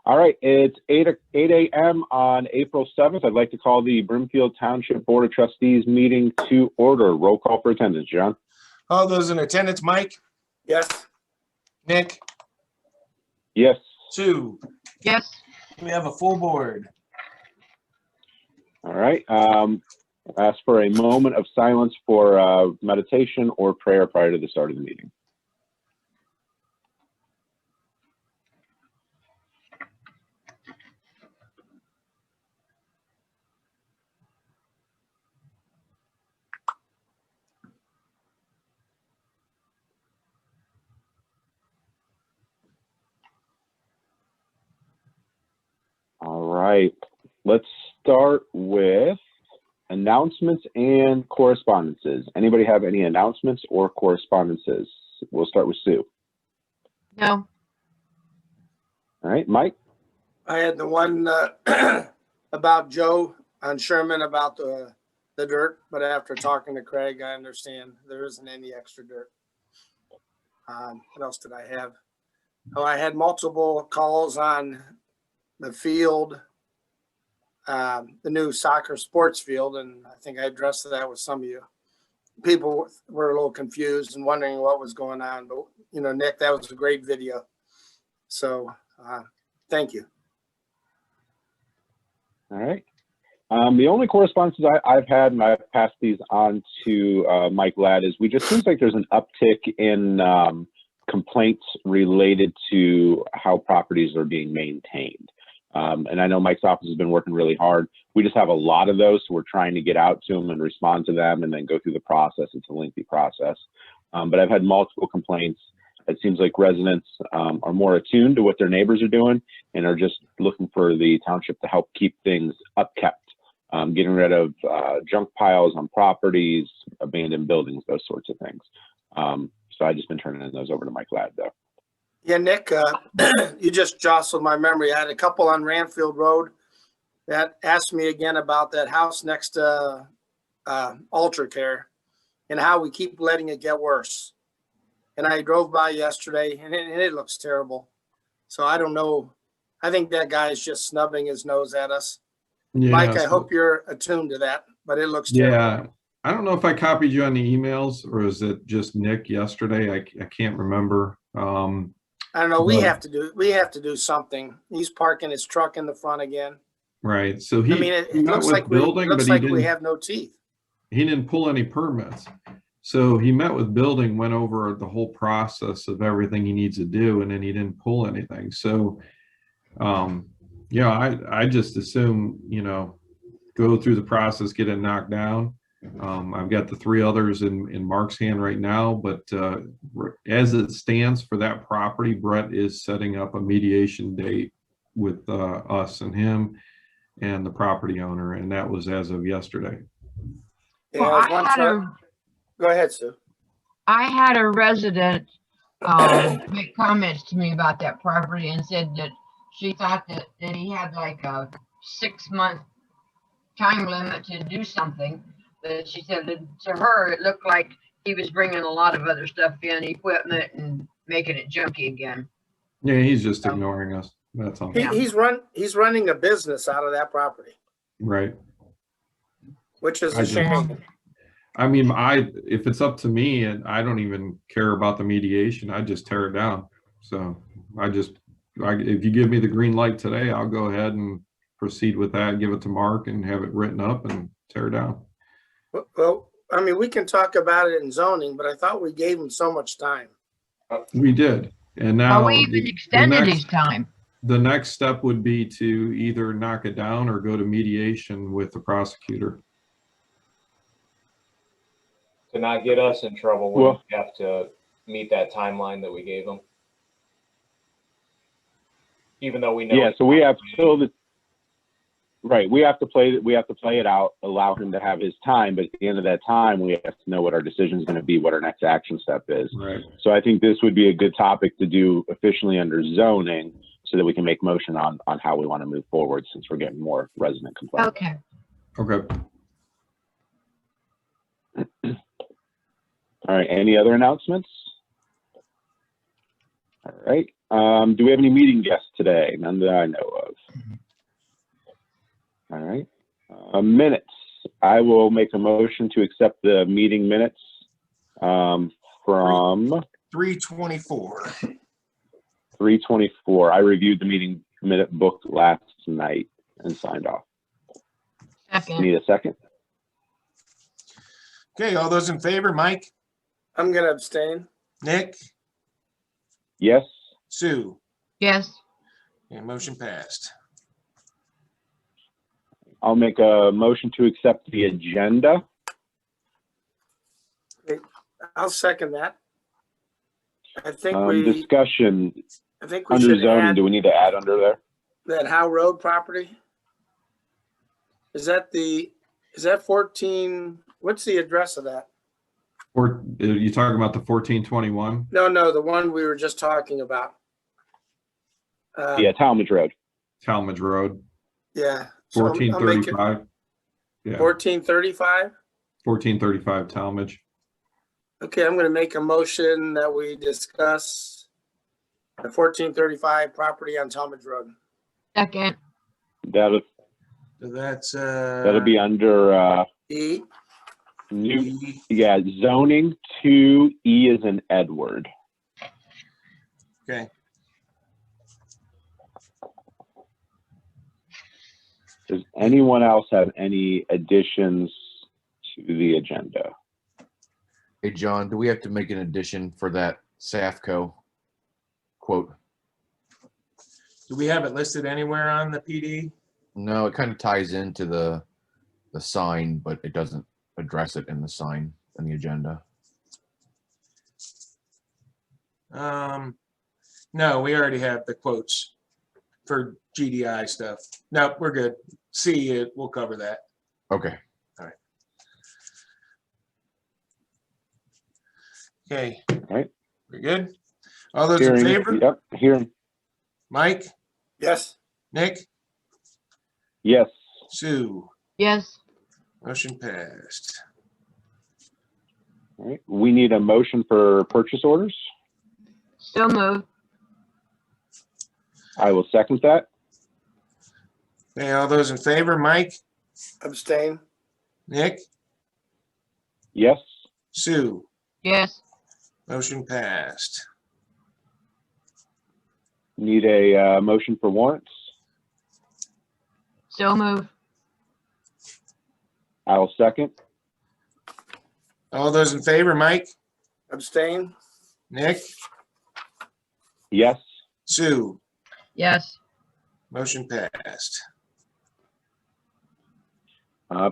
All right, it's 8 a.m. on April 7th. I'd like to call the Brimfield Township Board of Trustees meeting to order. Roll call for attendance, John. All those in attendance, Mike? Yes. Nick? Yes. Sue? Yes. We have a full board. All right. Ask for a moment of silence for meditation or prayer prior to the start of the meeting. All right, let's start with announcements and correspondences. Anybody have any announcements or correspondences? We'll start with Sue. No. All right, Mike? I had the one about Joe on Sherman about the dirt, but after talking to Craig, I understand there isn't any extra dirt. What else did I have? Oh, I had multiple calls on the field, the new soccer sports field, and I think I addressed that with some of you. People were a little confused and wondering what was going on, but you know, Nick, that was a great video. So thank you. All right. The only correspondences I've had, and I've passed these on to Mike Ladd, is we just seems like there's an uptick in complaints related to how properties are being maintained. And I know Mike's office has been working really hard. We just have a lot of those, so we're trying to get out to them and respond to them and then go through the process. It's a lengthy process. But I've had multiple complaints. It seems like residents are more attuned to what their neighbors are doing and are just looking for the township to help keep things upkept, getting rid of junk piles on properties, abandoned buildings, those sorts of things. So I've just been turning those over to Mike Ladd, though. Yeah, Nick, you just jostled my memory. I had a couple on Brimfield Road that asked me again about that house next to Ultra Care and how we keep letting it get worse. And I drove by yesterday, and it looks terrible. So I don't know. I think that guy is just snubbing his nose at us. Yeah, Mike, I hope you're attuned to that, but it looks terrible. Yeah. I don't know if I copied you on the emails, or is it just Nick yesterday? I can't remember. I don't know. We have to do something. He's parking his truck in the front again. Right. So I mean, it looks like we have no teeth. He didn't pull any permits. So he met with building, went over the whole process of everything he needs to do, and then he didn't pull anything. So, yeah, I just assume, you know, go through the process, get it knocked down. I've got the 3 others in Mark's hand right now, but as it stands for that property, Brett is setting up a mediation date with us and him and the property owner, and that was as of yesterday. Yeah, go ahead, Sue. I had a resident make comments to me about that property and said that she thought that he had like a 6-month time limit to do something. But she said that to her, it looked like he was bringing a lot of other stuff in, equipment, and making it junky again. Yeah, he's just ignoring us. That's all. He's running a business out of that property. Right. Which is a shame. I mean, if it's up to me, and I don't even care about the mediation, I just tear it down. So if you give me the green light today, I'll go ahead and proceed with that, give it to Mark and have it written up and tear it down. Well, I mean, we can talk about it in zoning, but I thought we gave him so much time. We did. And now we even extended his time. The next step would be to either knock it down or go to mediation with the prosecutor. To not get us in trouble, we have to meet that timeline that we gave them. Even though we know. Yeah, so we have till the right. We have to play it out, allow him to have his time, but at the end of that time, we have to know what our decision is going to be, what our next action step is. Right. So I think this would be a good topic to do officially under zoning, so that we can make motion on how we want to move forward, since we're getting more resident complaints. Okay. Okay. All right. Any other announcements? All right. Do we have any meeting guests today? None that I know of. All right. Minutes. I will make a motion to accept the meeting minutes from 324. 3/24. I reviewed the meeting minute book last night and signed off. Second. Need a second? Okay, all those in favor, Mike, I'm gonna abstain. Nick, Yes. Sue, Yes. and motion passed. I'll make a motion to accept the agenda. I'll second that. I think we Discussion under should zoning. add Do we need to add under there? that Howe Road property. Is that 14? What's the address of that? Or you talking about the 1421? No, the one we were just talking about. Yeah, Talmadge Road. Talmadge Road, Yeah. So I'll make it 1435. Yeah, 1435. 1435 Talmadge. Okay, I'm going to make a motion that we discuss the 1435 property on Talmadge Road. Second. That'll So that's be under E. new. Yeah, zoning 2E is in Edward. okay. Does anyone else have any additions to the agenda? Hey, John, do we have to make an addition for that SAFCO quote? Do we have it listed anywhere on the PD? No, it kind of ties into the sign, but it doesn't address it in the sign in the agenda. No, we already have the quotes for GDI stuff. No, we're good. See it. We'll cover that. Okay. Okay. All right. We're good. All those in favor? Yep. Hearing. Mike, Yes. Nick, Yes. Sue, Yes. motion passed. All right. We need a motion for purchase orders. So moved. I will second that. Okay, all those in favor, Mike, Abstain. Nick, Yes. Sue, Yes. motion passed. Need a motion for warrants. So moved. I will second. All those in favor, Mike, Abstain. Nick, Yes. Sue, Yes. motion passed.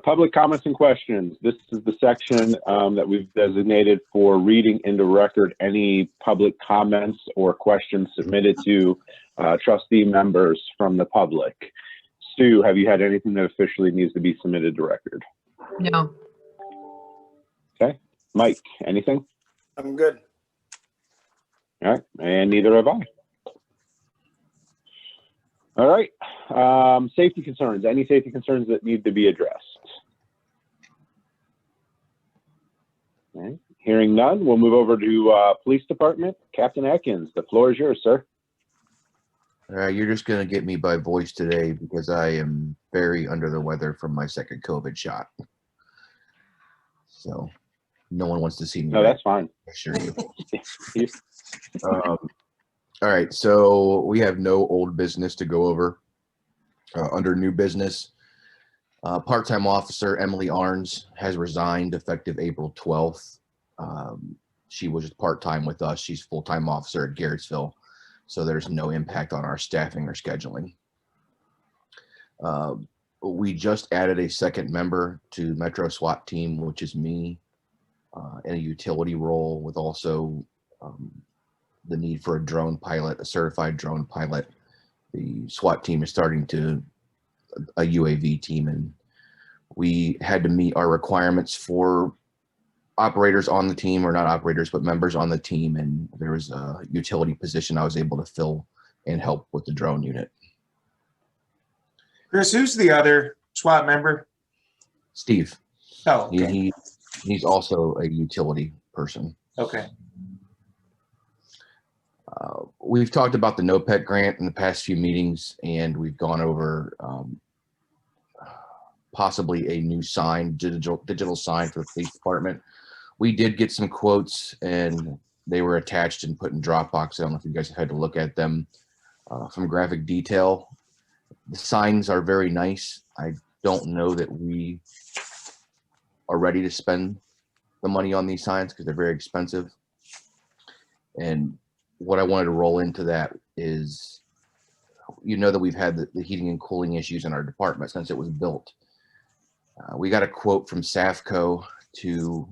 Public comments and questions. This is the section that we've designated for reading into record any public comments or questions submitted to trustee members from the public. Stu, have you had anything that officially needs to be submitted to record? No. Okay. Mike, anything? I'm good. All right. And neither have I. All right. Safety concerns. Any safety concerns that need to be addressed? All right. Hearing none, we'll move over to Police Department. Captain Atkins, the floor is yours, sir. You're just going to get me by voice today because I am very under the weather from my second COVID shot. So no one wants to see me. No, that's fine. I assure you. All right. So we have no old business to go over. Under new business, part-time officer Emily Arns has resigned effective April 12th. She was part-time with us. She's full-time officer at Garrettsville. So there's no impact on our staffing or scheduling. We just added a second member to Metro SWAT team, which is me, in a utility role with also the need for a drone pilot, a certified drone pilot. The SWAT team is starting to a UAV team, and we had to meet our requirements for operators on the team, or not operators, but members on the team. And there was a utility position I was able to fill and help with the drone unit. Chris, who's the other SWAT member? Steve, Oh, okay. he's also a utility person. Okay. we've talked about the NOPEC grant in the past few meetings, and we've gone over possibly a new sign, digital sign for the police department. We did get some quotes, and they were attached and put in Dropbox. I don't know if you guys have had to look at them from Graphic Detail. The signs are very nice. I don't know that we are ready to spend the money on these signs because they're very expensive. And what I wanted to roll into that is, you know, that we've had the heating and cooling issues in our department since it was built. We got a quote from Safco to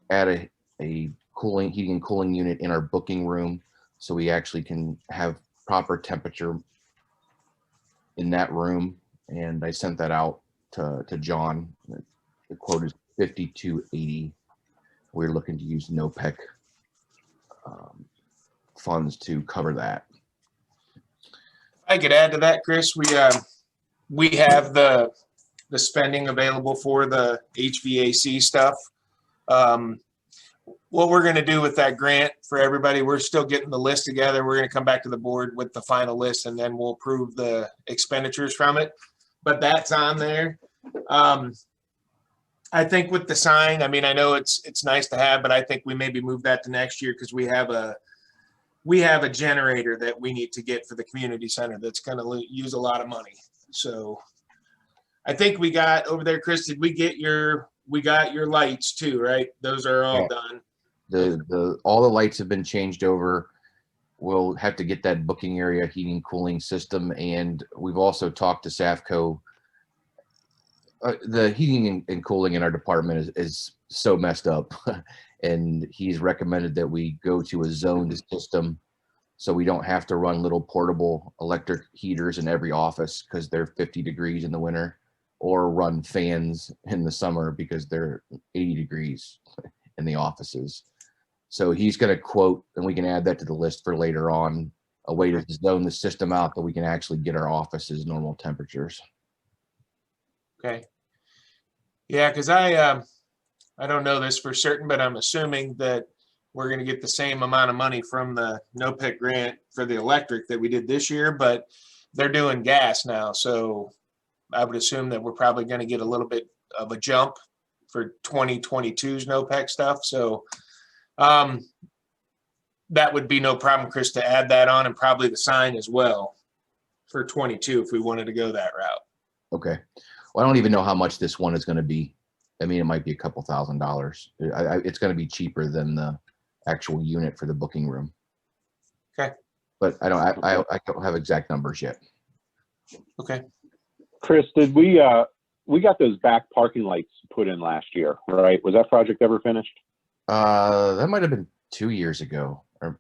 add a heating and cooling unit in our booking room, so we actually can have proper temperature in that room. And I sent that out to John. The quote is $52.80. We're looking to use NOPEC funds to cover that. I could add to that, Chris. We have the spending available for the HVAC stuff. What we're going to do with that grant for everybody, we're still getting the list together. We're going to come back to the board with the final list, and then we'll approve the expenditures from it. But that's on there. I think with the sign, I mean, I know it's nice to have, but I think we maybe move that to next year because we have a generator that we need to get for the community center that's going to use a lot of money. So I think we got over there, Chris, did we got your lights too, right? Those are all done. All the lights have been changed over. We'll have to get that booking area heating cooling system, and we've also talked to Safco. The heating and cooling in our department is so messed up, and he's recommended that we go to a zoned system so we don't have to run little portable electric heaters in every office because they're 50 degrees in the winter, or run fans in the summer because they're 80 degrees in the offices. So he's going to quote, and we can add that to the list for later on, a way to zone the system out that we can actually get our offices normal temperatures. Okay. Yeah, because I don't know this for certain, but I'm assuming that we're going to get the same amount of money from the NOPEC grant for the electric that we did this year, but they're doing gas now. So I would assume that we're probably going to get a little bit of a jump for 2022's NOPEC stuff. So that would be no problem, Chris, to add that on, and probably the sign as well for 22 if we wanted to go that route. Okay. Well, I don't even know how much this one is going to be. I mean, it might be a couple $1,000s. It's going to be cheaper than the actual unit for the booking room. Okay. But I don't have exact numbers yet. Okay. Chris, did we got those back parking lights put in last year, right? Was that project ever finished? That might have been 2 years ago, or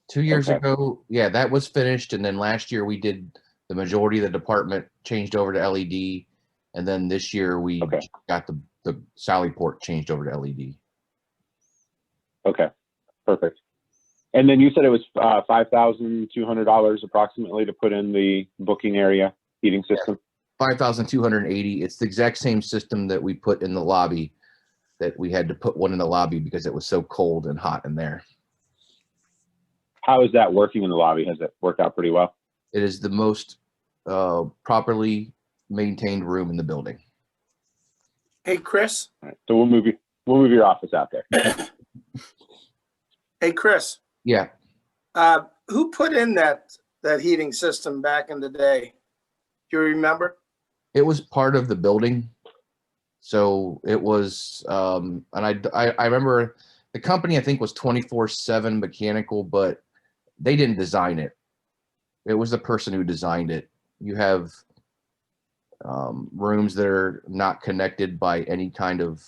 2 years ago. Yeah, that was finished. And then last year we did the majority of the department changed over to LED. And then this year we got the Sally Port changed over to LED. Okay, perfect. And then you said it was $5,200 approximately to put in the booking area heating system? $5,280. It's the exact same system that we put in the lobby, that we had to put one in the lobby because it was so cold and hot in there. How is that working in the lobby? Has it worked out pretty well? It is the most properly maintained room in the building. Hey, Chris. All right, so we'll move your office out there. Hey, Chris. Yeah. Who put in that heating system back in the day? Do you remember? It was part of the building. So it was, and I remember the company, I think, was 24/7 Mechanical, but they didn't design it. It was the person who designed it. You have rooms that are not connected by any kind of,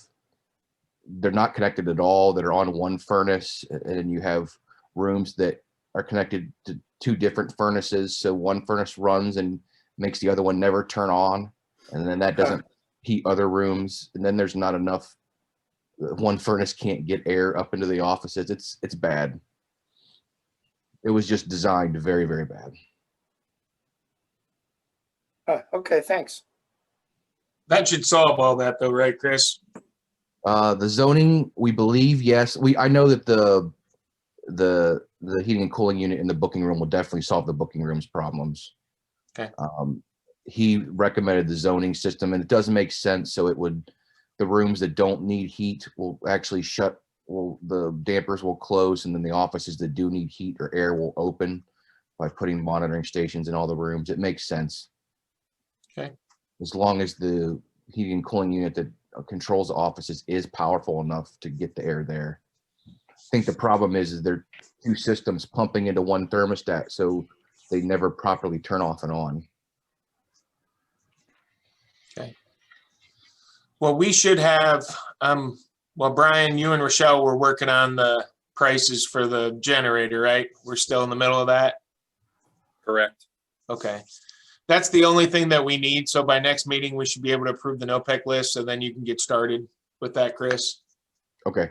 they're not connected at all, that are on one furnace, and you have rooms that are connected to two different furnaces. So one furnace runs and makes the other one never turn on, and then that doesn't heat other rooms, and then there's not enough, one furnace can't get air up into the offices. It's bad. It was just designed very, very bad. Okay, thanks. That should solve all that though, right, Chris? The zoning, we believe, yes. I know that the the heating and cooling unit in the booking room will definitely solve the booking room's problems. Okay. He recommended the zoning system, and it does make sense. So it would, the rooms that don't need heat will actually shut, the dampers will close, and then the offices that do need heat or air will open by putting monitoring stations in all the rooms. It makes sense. Okay. As long as the heating and cooling unit that controls the offices is powerful enough to get the air there. I think the problem is there are two systems pumping into one thermostat, so they never properly turn off and on. Okay. Well, we should have, well, Brian, you and Rochelle were working on the prices for the generator, right? We're still in the middle of that? Correct. Okay. That's the only thing that we need. So by next meeting, we should be able to approve the NOPEC list. So then you can get started with that, Chris. Okay.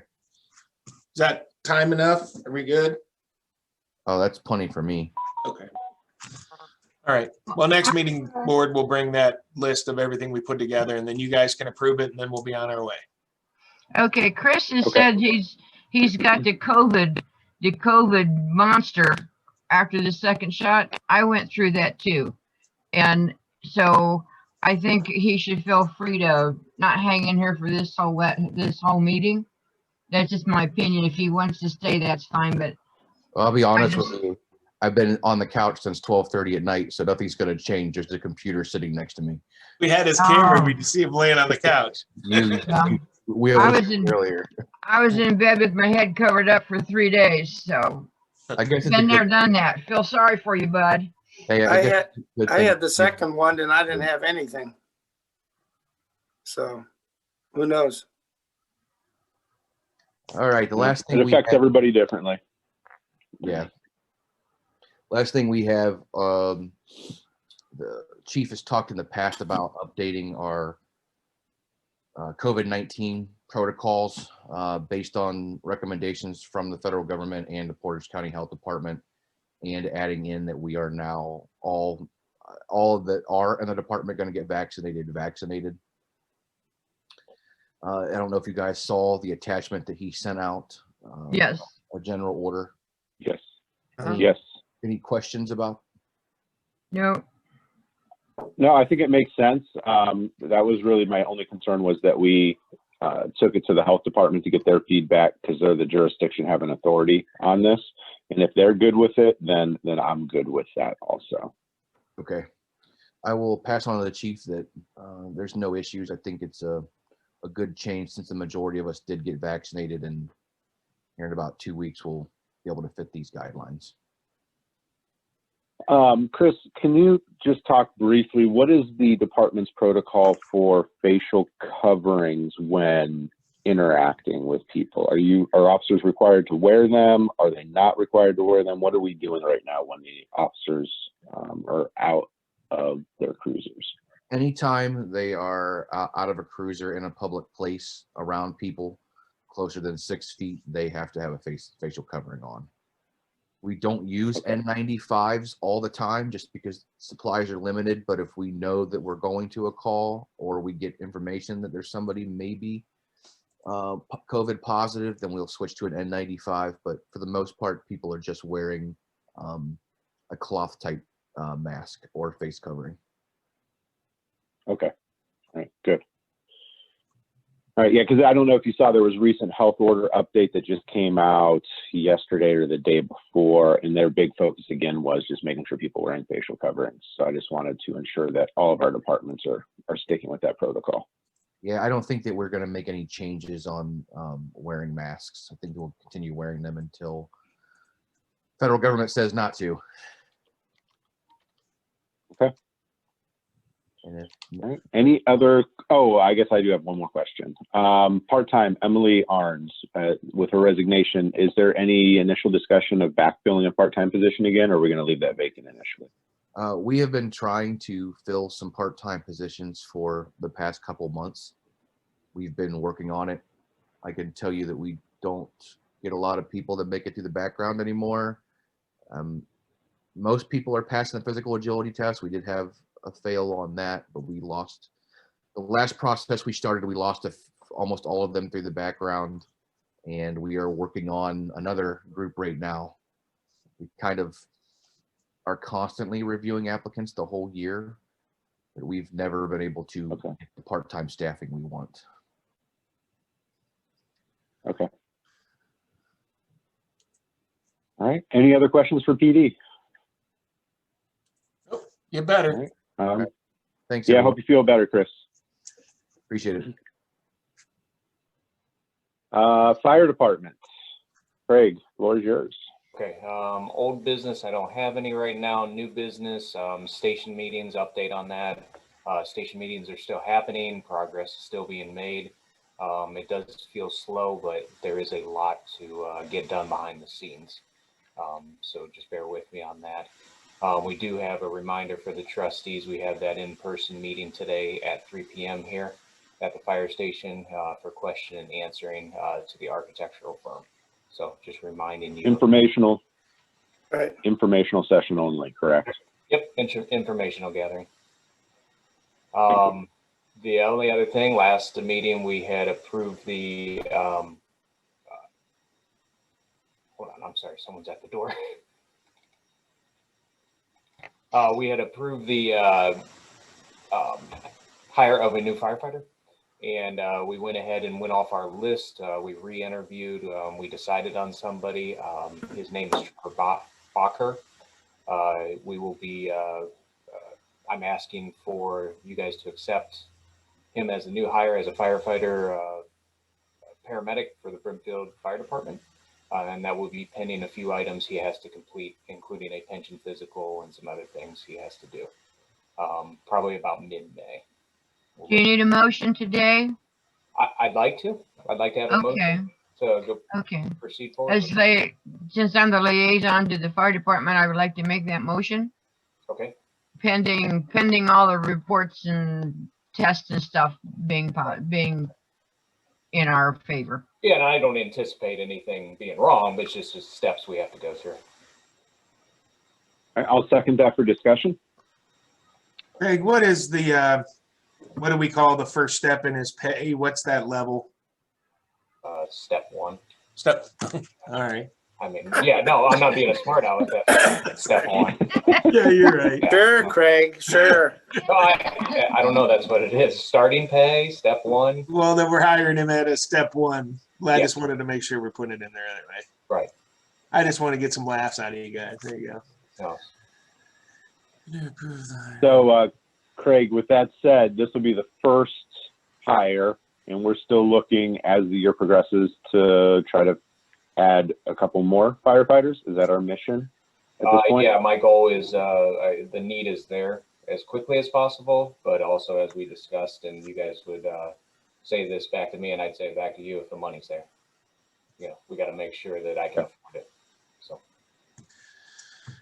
Is that time enough? Are we good? Oh, that's plenty for me. Okay. All right. Well, next meeting, board will bring that list of everything we put together, and then you guys can approve it, and then we'll be on our way. Okay, Chris has said he's got the COVID monster after the second shot. I went through that too. And so I think he should feel free to not hang in here for this whole meeting. That's just my opinion. If he wants to stay, that's fine. But I'll be honest with you. I've been on the couch since 12:30 at night, so nothing's going to change. There's a computer sitting next to me. We had his camera. We could see him laying on the couch. We I was in earlier. I was in bed with my head covered up for 3 days. So I guess it's been there, done that. Feel sorry for you, bud. Hey, I had the second one and I didn't have anything. So who knows? All right. The last thing it affects everybody differently. Yeah. Last thing we have, the chief has talked in the past about updating our COVID-19 protocols based on recommendations from the federal government and the Portage County Health Department, and adding in that we are now all that are in the department going to get vaccinated. I don't know if you guys saw the attachment that he sent out. Yes. A general order. Yes. Uh-huh. Yes. Any questions about? No. No, I think it makes sense. That was really my only concern, was that we took it to the health department to get their feedback, because they're the jurisdiction having authority on this. And if they're good with it, then I'm good with that also. Okay. I will pass on to the chief that there's no issues. I think it's a good change, since the majority of us did get vaccinated, and here in about 2 weeks, we'll be able to fit these guidelines. Chris, can you just talk briefly, what is the department's protocol for facial coverings when interacting with people? Are officers required to wear them? Are they not required to wear them? What are we doing right now when the officers are out of their cruisers? Anytime they are out of a cruiser in a public place around people closer than 6 feet, they have to have a facial covering on. We don't use N95s all the time, just because supplies are limited. But if we know that we're going to a call, or we get information that there's somebody maybe COVID positive, then we'll switch to an N95. But for the most part, people are just wearing a cloth type mask or face covering. Okay. All right, good. All right, yeah, because I don't know if you saw, there was a recent health order update that just came out yesterday or the day before, and their big focus again was just making sure people wearing facial coverings. So I just wanted to ensure that all of our departments are sticking with that protocol. Yeah, I don't think that we're going to make any changes on wearing masks. I think we'll continue wearing them until federal government says not to. Okay. And all right. Any other? Oh, I guess I do have one more question. Part-time Emily Arns, with her resignation, is there any initial discussion of backfilling a part-time position again, or are we going to leave that vacant initially? we have been trying to fill some part-time positions for the past couple months. We've been working on it. I can tell you that we don't get a lot of people that make it through the background anymore. Most people are passing the physical agility test. We did have a fail on that, but we lost the last process we started. We lost almost all of them through the background, and we are working on another group right now. we kind of are constantly reviewing applicants the whole year, but we've never been able to Okay. get the part-time staffing we want. Okay. All right. Any other questions for PD? You better. All right. Thanks. Yeah, I everyone. hope you feel better, Chris. Appreciate it. Fire department. Craig, floor is yours. Okay, old business, I don't have any right now. New business, station meetings, update on that. Station meetings are still happening. Progress is still being made. It does feel slow, but there is a lot to get done behind the scenes. So just bear with me on that. We do have a reminder for the trustees. We have that in-person meeting today at 3 p.m. here at the fire station for question and answering to the architectural firm. So just reminding you. Informational. Right. Informational session only, correct? Yep, informational gathering. The only other thing, last meeting we had approved the, hold on, I'm sorry, someone's at the door. We had approved the hire of a new firefighter, and we went ahead and went off our list. We re-interviewed. We decided on somebody. His name is Trevor Bacher. We will be, I'm asking for you guys to accept him as a new hire as a firefighter paramedic for the Brimfield Fire Department. And that will be pending a few items he has to complete, including a pension physical and some other things he has to do. Probably about mid-May. Do you need a motion today? I'd like to. I'd like to have a Okay, motion to go okay. proceed forward. Since I'm the liaison to the fire department, I would like to make that motion Okay. pending all the reports and tests and stuff being in our favor. Yeah, and I don't anticipate anything being wrong, but it's just steps we have to go through. All right, I'll second that for discussion. Craig, what is the, what do we call the first step in his pay? What's that level? Step one. Step, all right. I mean, yeah, no, I'm not being a smart aleck. That's step one. Yeah, you're right. Sure, Craig, sure. No, I don't know. That's what it is. Starting pay, step one. Well, then we're hiring him at a step one. I Yep. just wanted to make sure we're putting it in there anyway. Right. I just want to get some laughs out of you guys. There you go. No. So, Craig, with that said, this will be the first hire, and we're still looking as the year progresses to try to add a couple more firefighters. Is that our mission at this point? Yeah, my goal is the need is there as quickly as possible, but also as we discussed, and you guys would say this back to me, and I'd say it back to you if the money's there. You know, we got to make sure that I can afford it. So.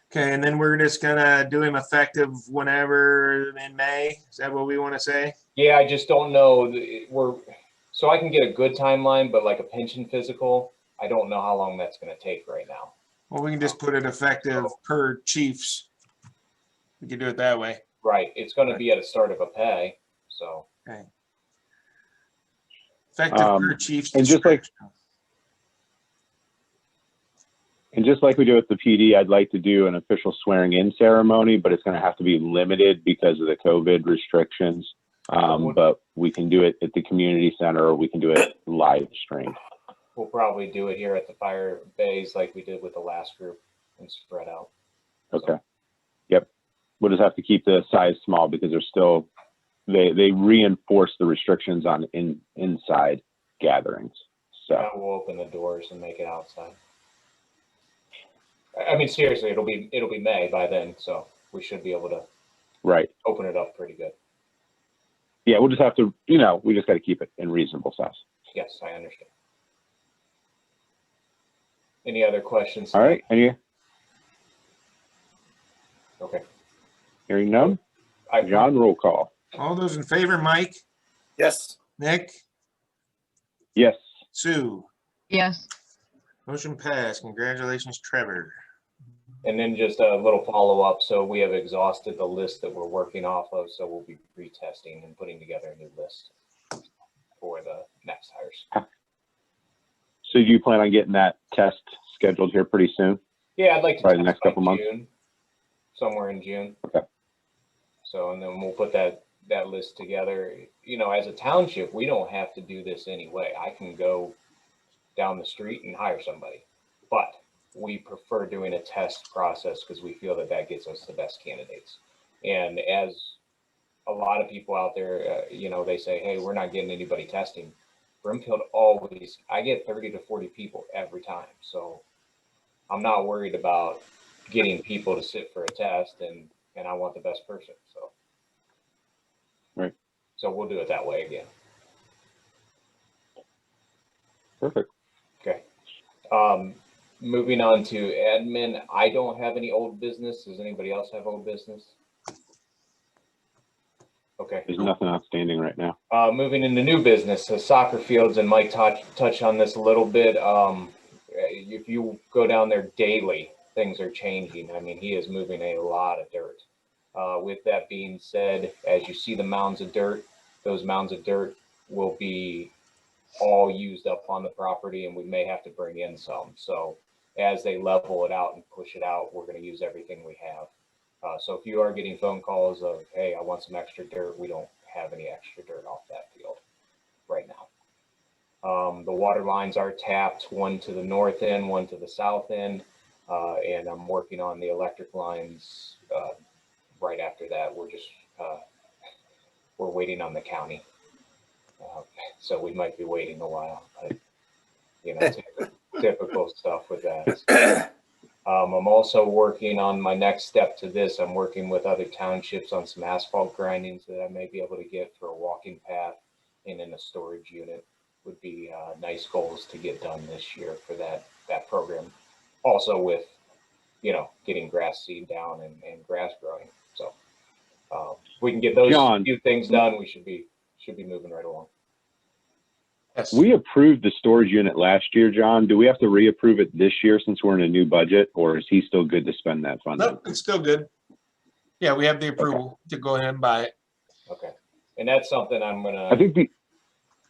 Okay, and then we're just gonna do him effective whenever in May. Is that what we want to say? Yeah, I just don't know. So I can get a good timeline, but like a pension physical, I don't know how long that's going to take right now. Well, we can just put it effective per chiefs. We can do it that way. Right. It's going to be at a start of a pay. So. Okay. Effective per chiefs. And just like we do with the PD, I'd like to do an official swearing in ceremony, but it's going to have to be limited because of the COVID restrictions. But we can do it at the community center, or we can do it live streamed. We'll probably do it here at the fire bays like we did with the last group and spread out. Okay. Yep. We'll just have to keep the size small because they're still, they reinforce the restrictions on inside gatherings. So Now we'll open the doors and make it outside. I mean, seriously, it'll be May by then, so we should be able to open it up pretty good. Yeah, we'll just have to, we just got to keep it in reasonable size. Yes, I understand. Any other questions? All right. Okay. Hearing none. John, roll call. All those in favor, Mike, Yes. Nick, Yes. Sue. Yes. Motion passed. Congratulations, Trevor. And then just a little follow-up. So we have exhausted the list that we're working off of. So we'll be retesting and putting together a new list for the next hires. So do you plan on getting that test scheduled here pretty soon? Yeah, I'd like to Probably the test next by couple months? June, somewhere in June. Okay. So, and then we'll put that list together. You know, as a township, we don't have to do this anyway. I can go down the street and hire somebody, but we prefer doing a test process because we feel that gets us the best candidates. And as a lot of people out there, you know, they say, hey, we're not getting anybody testing. Brimfield always, I get 30 to 40 people every time. So I'm not worried about getting people to sit for a test, and I want the best person. So, Right. So we'll do it that way again. Perfect. Okay. Moving on to admin. I don't have any old business. Does anybody else have old business? Okay. There's nothing outstanding right now. Moving into new business, so soccer fields, and Mike touched on this a little bit. If you go down there daily, things are changing. I mean, he is moving a lot of dirt. With that being said, as you see the mounds of dirt, those mounds of dirt will be all used up on the property, and we may have to bring in some. So as they level it out and push it out, we're going to use everything we have. So if you are getting phone calls of, hey, I want some extra dirt, we don't have any extra dirt off that field right now. The water lines are tapped, one to the north end, one to the south end, and I'm working on the electric lines right after that. We're waiting on the county. So we might be waiting a while, but you know, typical stuff with that. I'm also working on my next step to this. I'm working with other townships on some asphalt grindings that I may be able to get for a walking path and in a storage unit. Would be nice goals to get done this year for that program. Also with, you know, getting grass seed down and grass growing. So we can get those John, few things done. We should be moving right along. Yes. We approved the storage unit last year, John. Do we have to reapprove it this year since we're in a new budget, or is he still good to spend that fund? Nope, it's still good. Yeah, we have the approval to go ahead and buy it. Okay. And that's something I'm gonna I think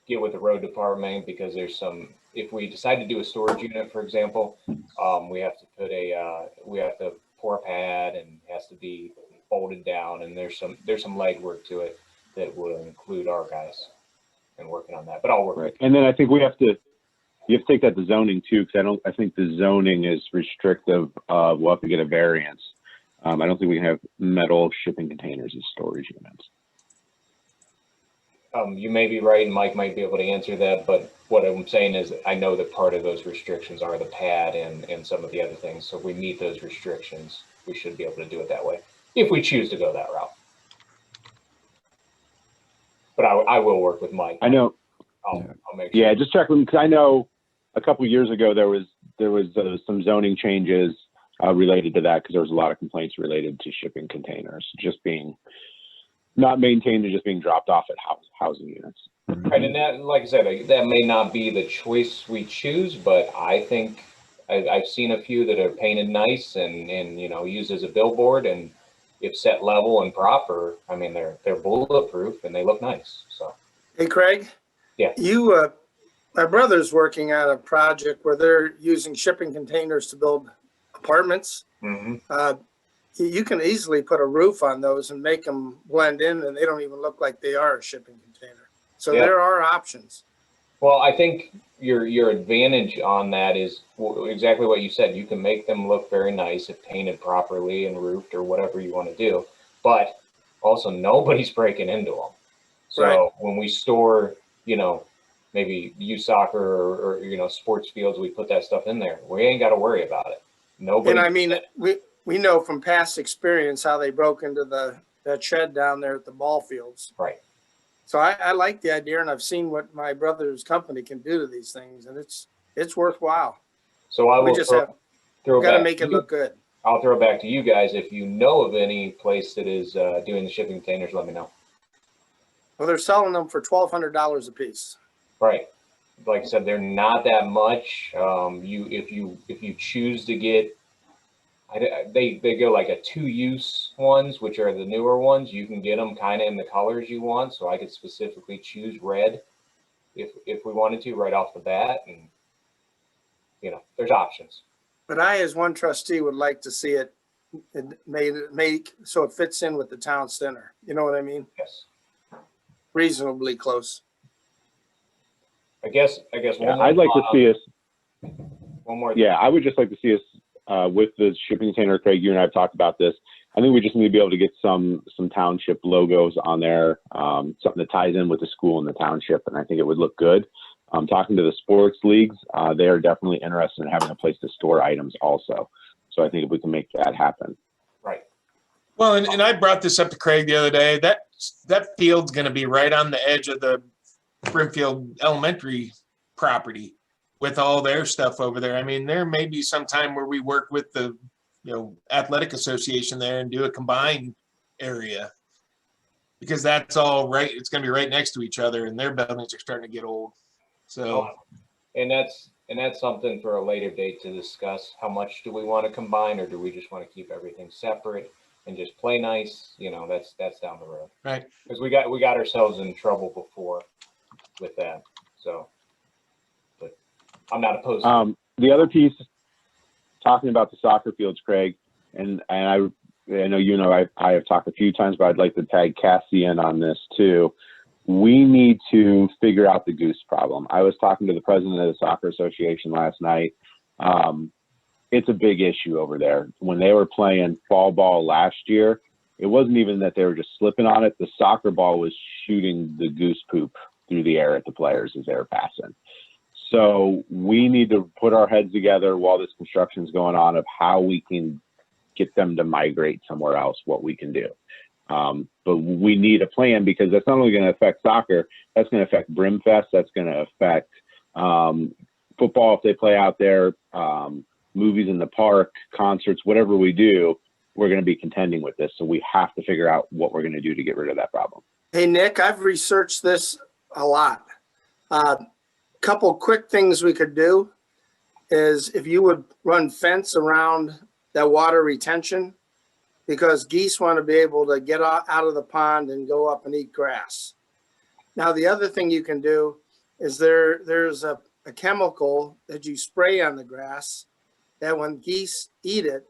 get with the road department, because there's some, if we decide to do a storage unit, for example, we have to put we have to pour a pad, and it has to be folded down, and there's some legwork to it that will include our guys and working on that, but I'll work. right. And then I think you have to take that to zoning too, because I think the zoning is restrictive. We'll have to get a variance. I don't think we can have metal shipping containers as storage units. You may be right, and Mike might be able to answer that, but what I'm saying is I know that part of those restrictions are the pad and some of the other things. So if we meet those restrictions, we should be able to do it that way if we choose to go that route. But I will work with Mike. I know. I'll make sure. Yeah, just check with him, because I know a couple of years ago there was some zoning changes related to that, because there was a lot of complaints related to shipping containers just being not maintained and just being dropped off at housing units. Right, and that, like I said, that may not be the choice we choose, but I think I've seen a few that are painted nice and you know, used as a billboard, and if set level and proper, I mean, they're bulletproof and they look nice. So, Hey, Craig. Yeah. My brother's working on a project where they're using shipping containers to build apartments. You can easily put a roof on those and make them blend in, and they don't even look like they are a shipping container. So Yeah. there are options. well, I think your advantage on that is exactly what you said. You can make them look very nice if painted properly and roofed or whatever you want to do, but also nobody's breaking into them. So Right. when we store, you know, maybe youth soccer or you know, sports fields, we put that stuff in there. We ain't got to worry about it. Nobody. And I mean, we know from past experience how they broke into that shed down there at the ball fields. Right. So I like the idea, and I've seen what my brother's company can do to these things, and it's worthwhile. So I We will just throw got back to make to it you. look good. I'll throw it back to you guys. If you know of any place that is doing the shipping containers, let me know. Well, they're selling them for $1,200 a piece. Right. Like I said, they're not that much. If you choose to get, they go like a 2-use ones, which are the newer ones. You can get them kind of in the colors you want. So I could specifically choose red if we wanted to right off the bat, and you know, there's options. But I, as one trustee, would like to see it make so it fits in with the town center. You know what I mean? Yes. Reasonably close. I guess Yeah, one more I'd like to thought- see us. one more. Yeah, I would just like to see us with the shipping container. Craig, you and I have talked about this. I think we just need to be able to get some township logos on there, something that ties in with the school and the township, and I think it would look good. Talking to the sports leagues, they are definitely interested in having a place to store items also. So I think if we can make that happen. Right. Well, and I brought this up to Craig the other day. That field's going to be right on the edge of the Brimfield Elementary property with all their stuff over there. I mean, there may be some time where we work with the athletic association there and do a combined area, because that's all right. It's going to be right next to each other, and their buildings are starting to get old. So, And that's something for a later date to discuss. How much do we want to combine, or do we just want to keep everything separate and just play nice? That's down the road. right. Because we got ourselves in trouble before with that. So, but I'm not opposed to it. The other piece, talking about the soccer fields, Craig, and I know I have talked a few times, but I'd like to tag Cassie in on this too. We need to figure out the goose problem. I was talking to the president of the soccer association last night. It's a big issue over there. When they were playing fall ball last year, it wasn't even that they were just slipping on it. The soccer ball was shooting the goose poop through the air at the players as they were passing. So we need to put our heads together while this construction is going on of how we can get them to migrate somewhere else, what we can do. But we need a plan, because that's not only going to affect soccer, that's going to affect Brimfest, that's going to affect football if they play out there, movies in the park, concerts, whatever we do, we're going to be contending with this. So we have to figure out what we're going to do to get rid of that problem. Hey, Nick, I've researched this a lot. Couple quick things we could do is if you would run fence around that water retention, because geese want to be able to get out of the pond and go up and eat grass. Now, the other thing you can do is there's a chemical that you spray on the grass that when geese eat it,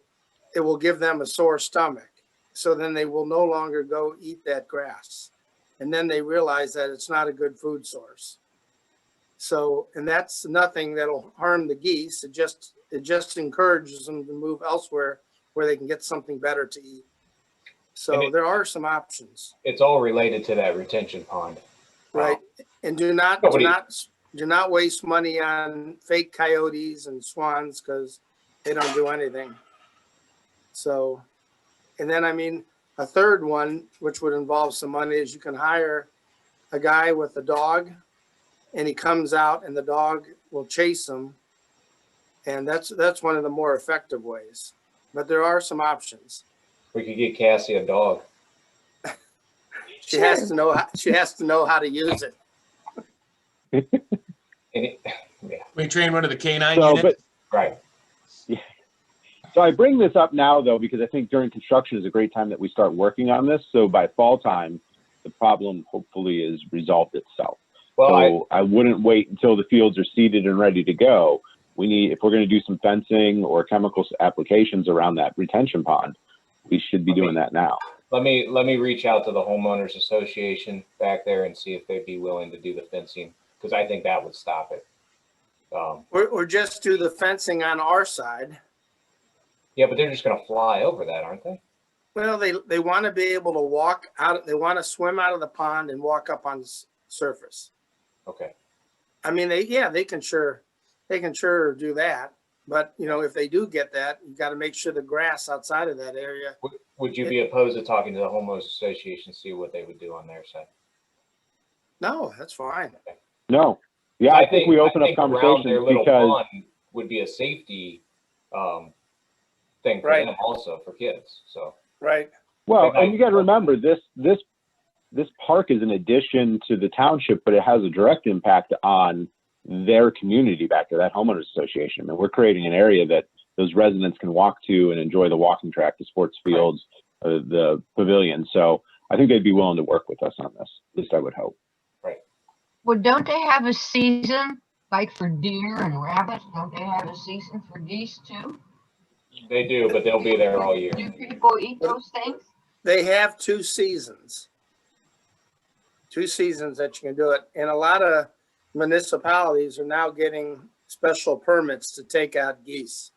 it will give them a sore stomach. So then they will no longer go eat that grass. And then they realize that it's not a good food source. So, and that's nothing that'll harm the geese. It just encourages them to move elsewhere where they can get something better to eat. So there are some options. It's all related to that retention pond. Right. And do not waste money on fake coyotes and swans, because they don't do anything. So, and then, I mean, a third one, which would involve some money, is you can hire a guy with a dog, and he comes out and the dog will chase him. And that's one of the more effective ways. But there are some options. We could get Cassie a dog. She has to know how to use it. We train one of the canine So, units. Right. So I bring this up now, though, because I think during construction is a great time that we start working on this. So by fall time, the problem hopefully is resolved itself. Well, so I wouldn't wait until the fields are seeded and ready to go. If we're going to do some fencing or chemical applications around that retention pond, we should be doing that now. Let me reach out to the homeowners association back there and see if they'd be willing to do the fencing, because I think that would stop it. Or just do the fencing on our side. Yeah, but they're just going to fly over that, aren't they? Well, they want to be able to walk out. They want to swim out of the pond and walk up on the surface. Okay. I mean, they can sure do that. But, if they do get that, you got to make sure the grass outside of that area. Would you be opposed to talking to the homeowners association, see what they would do on their side? No, that's fine. No. Yeah, I think we open up conversations their little because pond would be a safety thing for Right. them also, for kids. So Right. well, and you got to remember this park is an addition to the township, but it has a direct impact on their community back there, that homeowners association. And we're creating an area that those residents can walk to and enjoy the walking track, the sports fields, the pavilion. So I think they'd be willing to work with us on this. At least I would hope. Well, don't they have a season like for deer and rabbits? Don't they have a season for geese too? They do, but they'll be there all year. Do people eat those things? They have 2 seasons. 2 seasons that you can do it. And a lot of municipalities are now getting special permits to take out geese.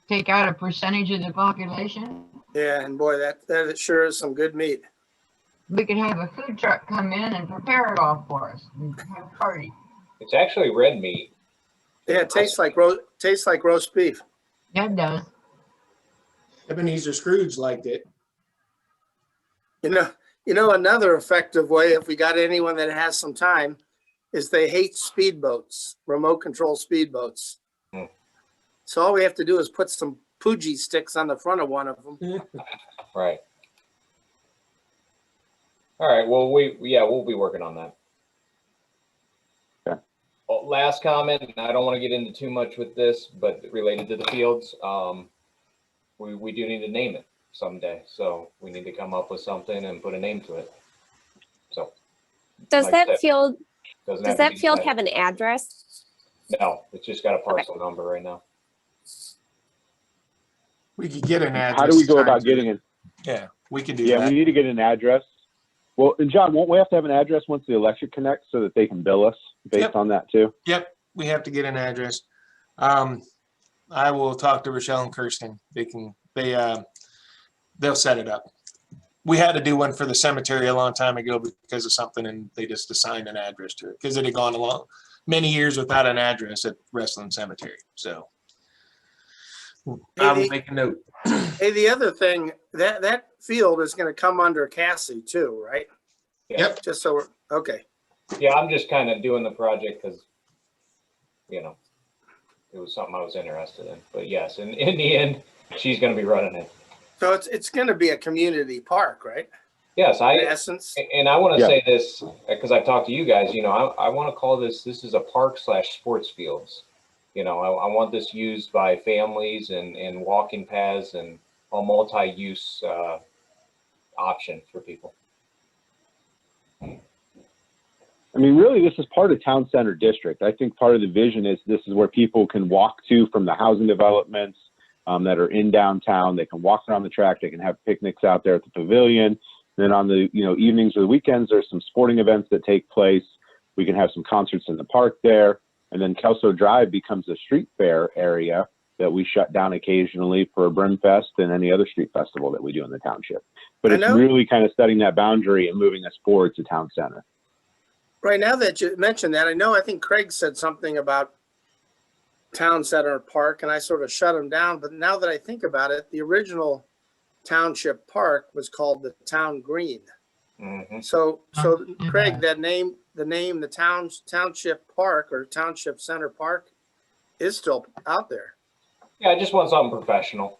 Take out a percentage of the population? Yeah, and boy, that sure is some good meat. We could have a food truck come in and prepare it all for us and have a party. It's actually red meat. Yeah, it tastes like roast beef. Yeah, it does. Ebenezer Scrooge liked it. You know, another effective way, if we got anyone that has some time, is they hate speedboats, remote control speedboats. Hmm. So all we have to do is put some Fuji sticks on the front of one of them. Right. All right. Well, we'll be working on that. Okay. Well, last comment, and I don't want to get into too much with this, but related to the fields, we do need to name it someday. So we need to come up with something and put a name to it. So Does like that I said, field, doesn't does have to that be field decided. have an address? No, it's just got a parcel number right now. We could get an address. How do we go assigned about to getting it. it? Yeah, we can do Yeah, that. we need to get an address. Well, and John, won't we have to have an address once the election connects so that they can bill us based Yep. on that too? Yep, we have to get an address. I will talk to Rochelle and Kirsten. They'll set it up. We had to do one for the cemetery a long time ago because of something, and they just assigned an address to it because it had gone along many years without an address at Wrestling Cemetery. So I will make a note. Hey, the other thing, that field is going to come under Cassie too, right? Yep. Just so we're, okay. Yeah, I'm just kind of doing the project because, it was something I was interested in. But yes, in the end, she's going to be running it. So it's going to be a community park, right? Yes, In essence. and I want to Yeah. say this because I've talked to you guys. I want to call this is a park/sports fields. I want this used by families and walking paths and a multi-use option for people. I mean, really, this is part of town center district. I think part of the vision is this is where people can walk to from the housing developments that are in downtown. They can walk around the track. They can have picnics out there at the pavilion. Then on the evenings or the weekends, there's some sporting events that take place. We can have some concerts in the park there. And then Kelso Drive becomes a street fair area that we shut down occasionally for a Brimfest and any other street festival that we do in the township. But it's really kind of setting that boundary and moving us forward to town center. Right now that you mentioned that, I think Craig said something about town center park and I sort of shut him down. But now that I think about it, the original township park was called the Town Green. Mm-hmm. So Craig, the township park or township center park is still out there. Yeah, I just want something professional.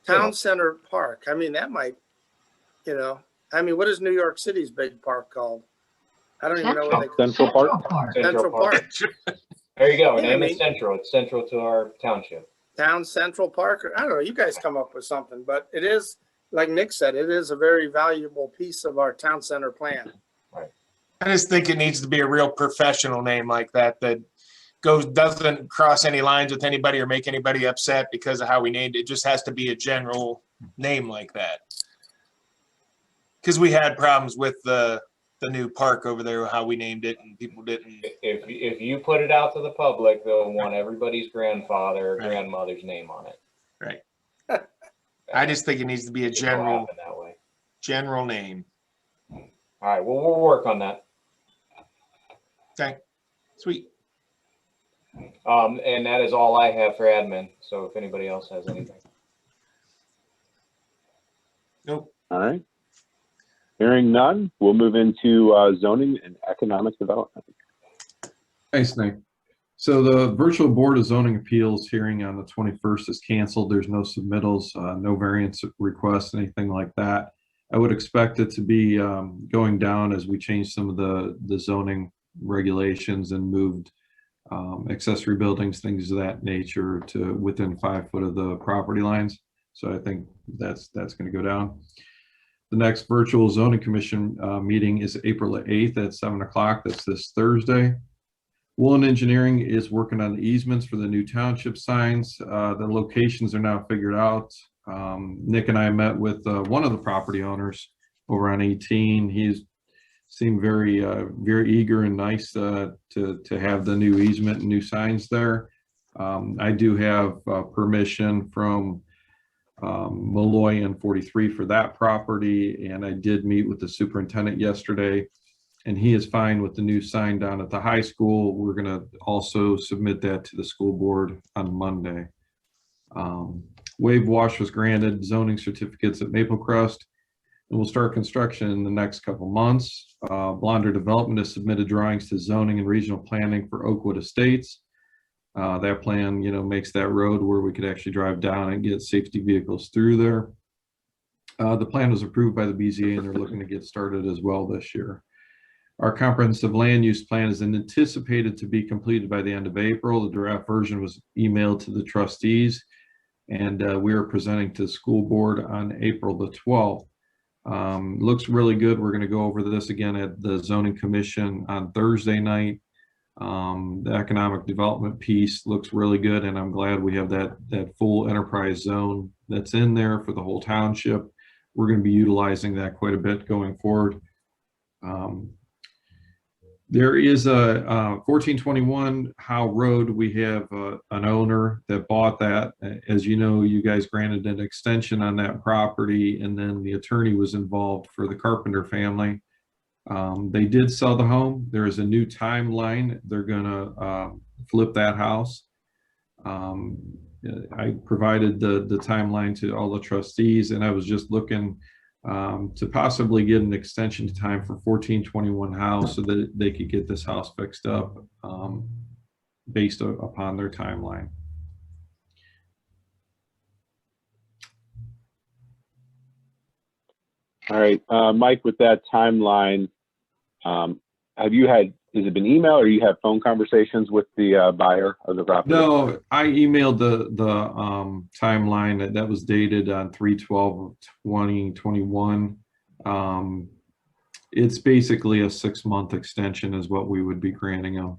Town center park. I mean, that might, what is New York City's big park called? I don't even know what they call it. Central Park. Central Park. There you go. Yeah, Name it Central. It's central to our township. Town Central Park. I don't know. You guys come up with something, but it is, like Nick said, it is a very valuable piece of our town center plan. I just think it needs to be a real professional name like that doesn't cross any lines with anybody or make anybody upset because of how we named it. It just has to be a general name like that. Because we had problems with the new park over there, how we named it, and people didn't. If you put it out to the public, they'll want everybody's grandfather or Right. grandmother's name on it. Right. I just think it needs to be a It will general happen that way. name. All right. Well, we'll work on that. Okay. Sweet. And that is all I have for admin. So if anybody else has anything. Nope. All right. Hearing none, we'll move into zoning and economic development. Thanks, Nick. So the virtual Board of Zoning Appeals hearing on the 21st is canceled. There's no submittals, no variance requests, anything like that. I would expect it to be going down as we change some of the zoning regulations and moved accessory buildings, things of that nature, to within 5 foot of the property lines. So I think that's going to go down. The next virtual zoning commission meeting is April 8th at 7 o'clock. That's this Thursday. Woolen Engineering is working on the easements for the new township signs. The locations are now figured out. Nick and I met with one of the property owners over on 18. He's seemed very, very eager and nice to have the new easement and new signs there. I do have permission from Malloy and 43 for that property, and I did meet with the superintendent yesterday, and he is fine with the new sign down at the high school. We're going to also submit that to the school board on Monday. Wave wash was granted zoning certificates at Maple Crest, and we'll start construction in the next couple months. Blonder Development has submitted drawings to zoning and regional planning for Oakwood Estates. That plan, makes that road where we could actually drive down and get safety vehicles through there. The plan was approved by the BZA, and they're looking to get started as well this year. Our comprehensive land use plan is anticipated to be completed by the end of April. The draft version was emailed to the trustees, and we are presenting to the school board on April the 12th. Looks really good. We're going to go over this again at the zoning commission on Thursday night. The economic development piece looks really good, and I'm glad we have that full enterprise zone that's in there for the whole township. We're going to be utilizing that quite a bit going forward. There is a 1421 Howe Road. We have an owner that bought that. As you know, you guys granted an extension on that property, and then the attorney was involved for the Carpenter family. They did sell the home. There is a new timeline. They're gonna flip that house. I provided the timeline to all the trustees, and I was just looking to possibly get an extension to time for 1421 Howe so that they could get this house fixed up based upon their timeline. All right, Mike, with that timeline, has it been email or you have phone conversations with the buyer of the property? No, I emailed the timeline that was dated on 3/12/2021. It's basically a 6-month extension is what we would be granting them.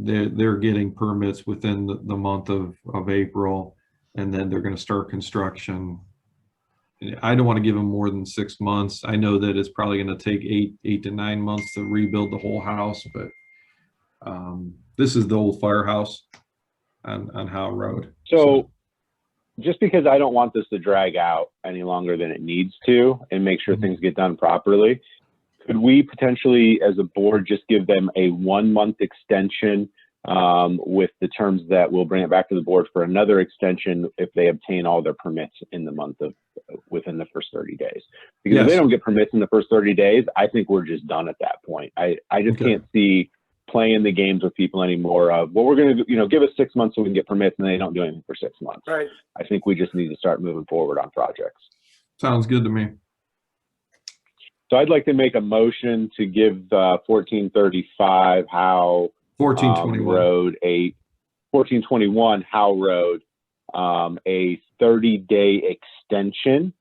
They're getting permits within the month of April, and then they're going to start construction. I don't want to give them more than 6 months. I know that it's probably going to take 8 to 9 months to rebuild the whole house, but this is the old firehouse on Howe Road. So just because I don't want this to drag out any longer than it needs to and make sure things get done properly, could we potentially as a board just give them a 1-month extension with the terms that we'll bring it back to the board for another extension if they obtain all their permits in the month of within the first 30 days? Because if they don't get permits in the first 30 days, I think we're just done at that point. I just can't see playing the games with people anymore of, well, we're going to, give us 6 months so we can get permits, and they don't do anything for 6 months. Right. I think we just need to start moving forward on projects. Sounds good to me. So I'd like to make a motion to give 1435 Howe 1421 Road, 1421 Howe Road, a 30-day extension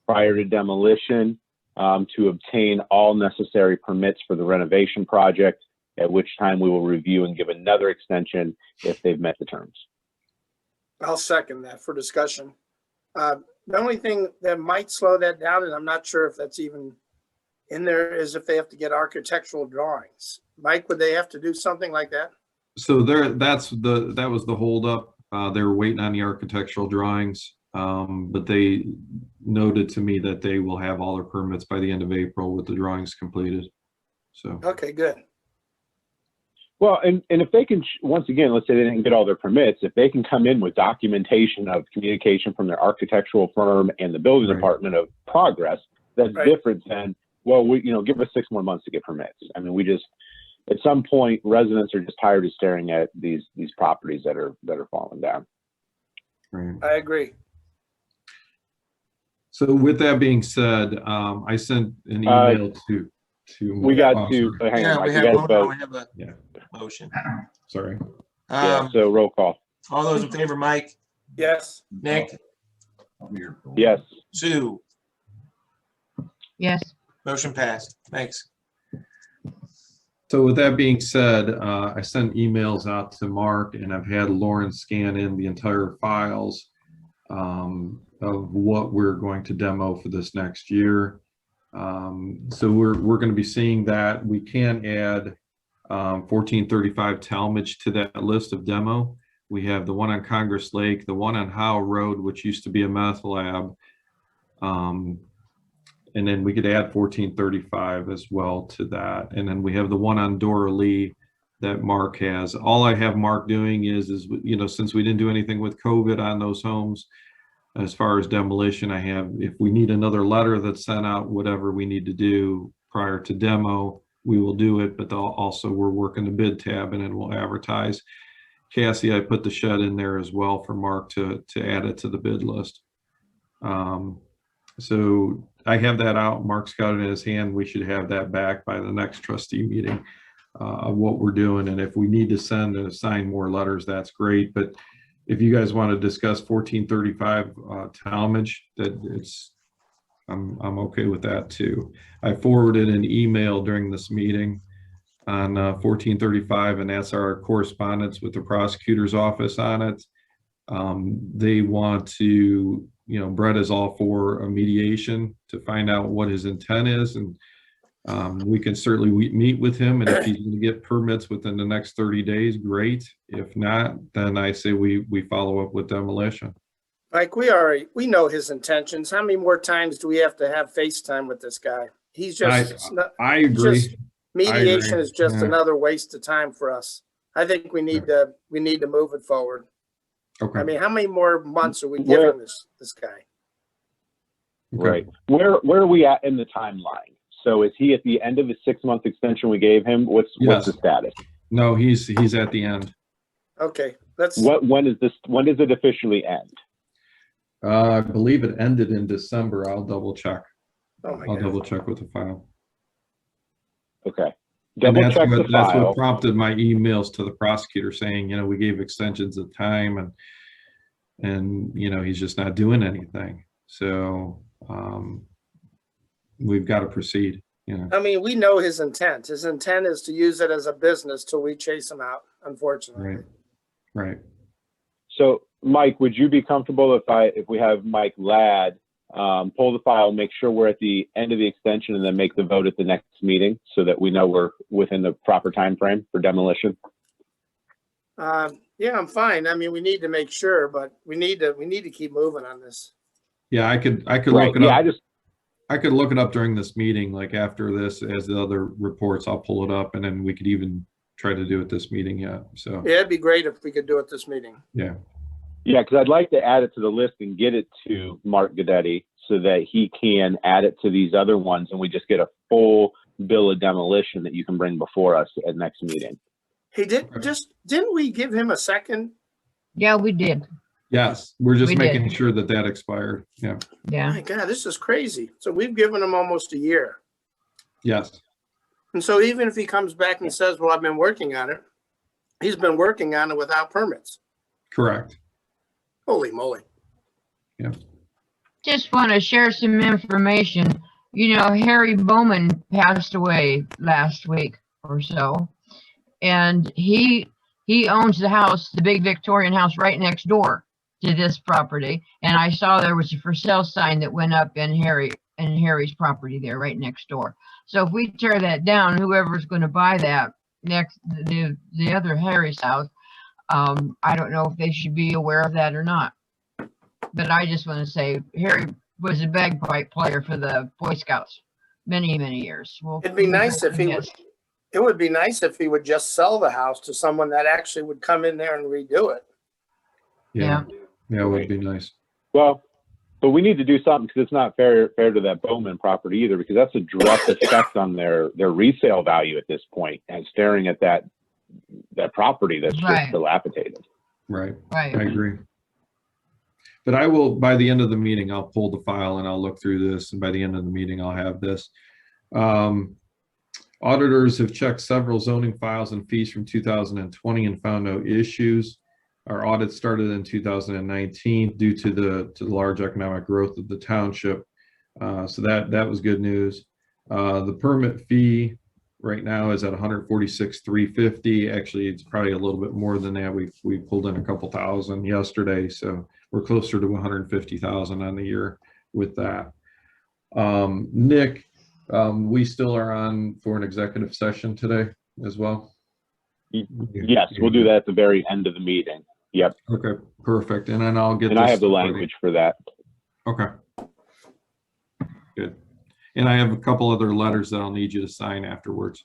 prior to demolition to obtain all necessary permits for the renovation project, at which time we will review and give another extension if they've met the terms. I'll second that for discussion. The only thing that might slow that down, and I'm not sure if that's even in there, is if they have to get architectural drawings. Mike, would they have to do something like that? So that was the holdup. They were waiting on the architectural drawings, but they noted to me that they will have all their permits by the end of April with the drawings completed. So Okay, good. Well, and if they can, once again, let's say they didn't get all their permits, if they can come in with documentation of communication from their architectural firm and the building department of progress, that's different than, well, give us 6 more months to get permits. I mean, at some point, residents are just tired of staring at these properties that are falling down. Right. I agree. So with that being said, I sent an email to. We got to hang on, Mike, we have a motion. Sorry. So roll call. All those in favor, Mike, Yes. Nick, Yes. Sue, Yes. motion passed. Thanks. So with that being said, I sent emails out to Mark, and I've had Lauren scan in the entire files of what we're going to demo for this next year. So we're going to be seeing that. We can add 1435 Talmadge to that list of demo. We have the one on Congress Lake, the one on Howe Road, which used to be a meth lab. And then we could add 1435 as well to that. And then we have the one on Dora Lee that Mark has. All I have Mark doing is, you know, since we didn't do anything with COVID on those homes, as far as demolition, I have, if we need another letter that's sent out, whatever we need to do prior to demo, we will do it. But also we're working the bid tab, and then we'll advertise. Cassie, I put the shed in there as well for Mark to add it to the bid list. So I have that out. Mark's got it in his hand. We should have that back by the next trustee meeting of what we're doing. And if we need to send and assign more letters, that's great. But if you guys want to discuss 1435 Talmadge, I'm okay with that too. I forwarded an email during this meeting on 1435, and that's our correspondence with the prosecutor's office on it. They want to, you know, Brett is all for a mediation to find out what his intent is, and we can certainly meet with him, and if he's going to get permits within the next 30 days, great. If not, then I say we follow up with demolition. Like we know his intentions. How many more times do we have to have FaceTime with this guy? He's just, I agree. Mediation is just Yeah. another waste of time for us. I think we need to move it forward. Okay. I mean, how many more months are we giving this guy? Okay. Right. Where are we at in the timeline? So is he at the end of the 6-month extension we gave him? What's the status? No, he's at the end. Okay, when does it officially end? I believe it ended in December. I'll double check. Oh my I'll God. double check with the file. Okay. And Double that's check the that's file. what prompted my emails to the prosecutor saying, you know, we gave extensions of time, and you know, he's just not doing anything. So we've got to proceed. You know. I mean, we know his intent. His intent is to use it as a business till we chase him out, unfortunately. Right. So Mike, would you be comfortable if we have Mike Ladd pull the file, make sure we're at the end of the extension, and then make the vote at the next meeting so that we know we're within the proper time frame for demolition? Yeah, I'm fine. I mean, we need to make sure, but we need to keep moving on this. Yeah, I could Right. look it Yeah, up. I could look it up during this meeting, like after this, as the other reports, I'll pull it up, and then we could even try to do it this meeting. Yeah. So Yeah, it'd be great if we could do it this meeting. yeah. Yeah, because I'd like to add it to the list and get it to Mark Guidetti so that he can add it to these other ones, and we just get a full bill of demolition that you can bring before us at next meeting. He didn't we give him a second? Yeah, we did. Yes, we're just We making did. sure that expired. Yeah. Yeah. My God, this is crazy. So we've given him almost a year. Yes. And so even if he comes back and says, well, I've been working on it, he's been working on it without permits. Correct. Holy moly. Yeah. Just want to share some information. You know, Harry Bowman passed away last week or so, and he owns the house, the big Victorian house right next door to this property. And I saw there was a for sale sign that went up in Harry's property there right next door. So if we tear that down, whoever's going to buy that next, the other Harry's house, I don't know if they should be aware of that or not. But I just want to say Harry was a bagpipe player for the Boy Scouts many, many years. Well, It'd be nice if he would. It would be nice if he would just sell the house to someone that actually would come in there and redo it. Yeah. Yeah, it would be nice. Well, but we need to do something because it's not fair to that Bowman property either, because that's a direct effect on their resale value at this point, and staring at that property that's just dilapidated. Right. Right. I agree. But I will, by the end of the meeting, I'll pull the file and I'll look through this, and by the end of the meeting, I'll have this. Auditors have checked several zoning files and fees from 2020 and found no issues. Our audit started in 2019 due to the large economic growth of the township. So that was good news. The permit fee right now is at 146,350. Actually, it's probably a little bit more than that. We pulled in a couple thousand yesterday, so we're closer to 150,000 on the year with that. Nick, we still are on for an executive session today as well. Yes, we'll do that at the very end of the meeting. Yep. Okay, perfect. And then I'll get. And I have the language for that. Okay. Good. And I have a couple other letters that I'll need you to sign afterwards.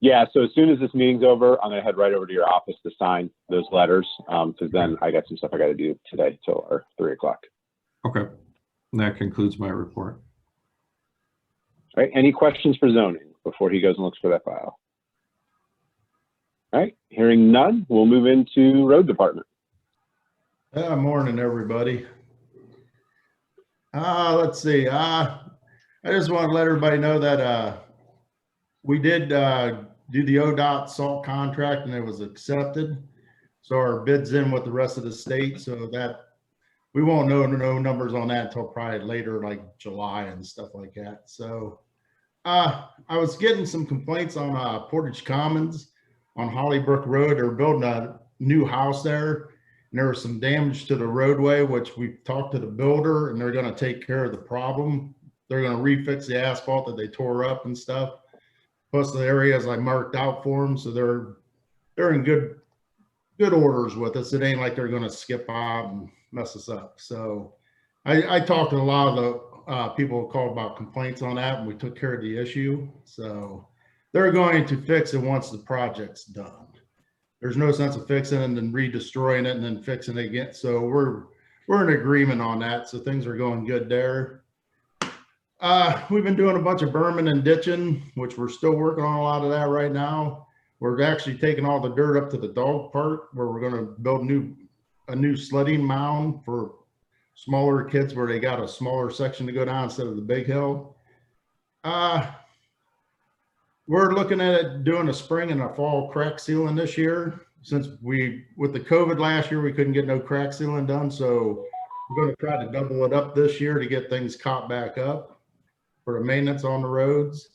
Yeah, so as soon as this meeting's over, I'm gonna head right over to your office to sign those letters, because then I got some stuff I gotta do today till our 3 o'clock. Okay. And that concludes my report. All right, any questions for zoning before he goes and looks for that file? All right, hearing none, we'll move into road department. Morning, everybody. Let's see. I just want to let everybody know that we did do the ODOT salt contract and it was accepted. So our bid's in with the rest of the state, so that we won't know no numbers on that until probably later, like July and stuff like that. So I was getting some complaints on Portage Commons on Hollybrook Road. They're building a new house there, and there was some damage to the roadway, which we talked to the builder, and they're going to take care of the problem. They're going to refix the asphalt that they tore up and stuff. Plus the areas I marked out for them, so they're in good orders with us. It ain't like they're going to skip out and mess us up. So I talked to a lot of the people who called about complaints on that, and we took care of the issue. So they're going to fix it once the project's done. There's no sense of fixing it and then re-destroying it and then fixing it again. So we're in agreement on that. So things are going good there. We've been doing a bunch of berming and ditching, which we're still working on a lot of that right now. We're actually taking all the dirt up to the dog park where we're going to build a new sledding mound for smaller kids where they got a smaller section to go down instead of the big hill. We're looking at it doing a spring and a fall crack sealing this year. Since with the COVID last year, we couldn't get no crack sealing done. So we're going to try to double it up this year to get things caught back up for the maintenance on the roads.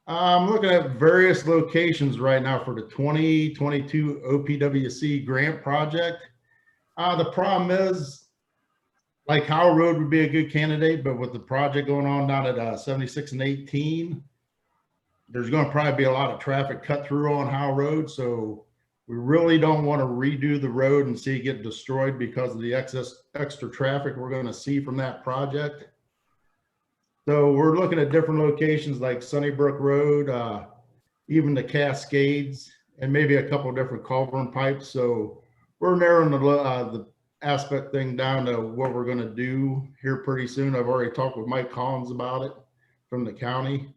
I'm looking at various locations right now for the 2022 OPWC grant project. The problem is, like Howell Road would be a good candidate, but with the project going on down at 76 and 18, there's going to probably be a lot of traffic cut through on Howell Road. So we really don't want to redo the road and see it get destroyed because of the extra traffic we're going to see from that project. So we're looking at different locations like Sunnybrook Road, even the Cascades, and maybe a couple of different culvert pipes. So we're narrowing the aspect thing down to what we're going to do here pretty soon. I've already talked with Mike Collins about it from the county.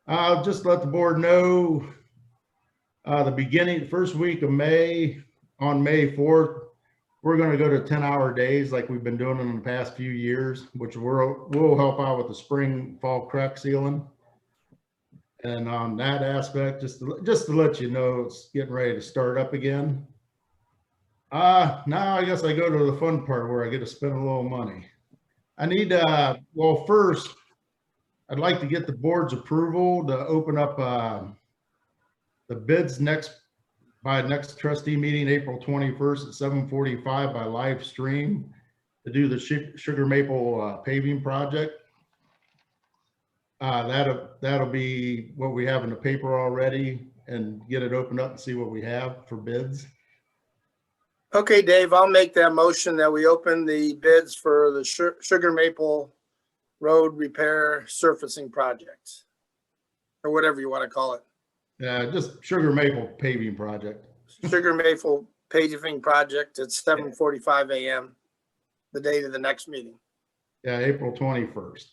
I'll just let the board know the first week of May, on May 4th, we're going to go to 10-hour days like we've been doing in the past few years, which will help out with the spring fall crack sealing. And on that aspect, just to let you know, it's getting ready to start up again. Now I guess I go to the fun part where I get to spend a little money. I need well, first I'd like to get the board's approval to open up the bids by next trustee meeting, April 21st at 7:45 by live stream to do the Sugar Maple paving project. That'll be what we have in the paper already, and get it opened up and see what we have for bids. Okay, Dave, I'll make that motion that we open the bids for the Sugar Maple Road repair surfacing project, or whatever you want to call it. Just Sugar Maple paving project. Sugar Maple paving project at 7:45 a.m. the date of the next meeting. Yeah, April 21st.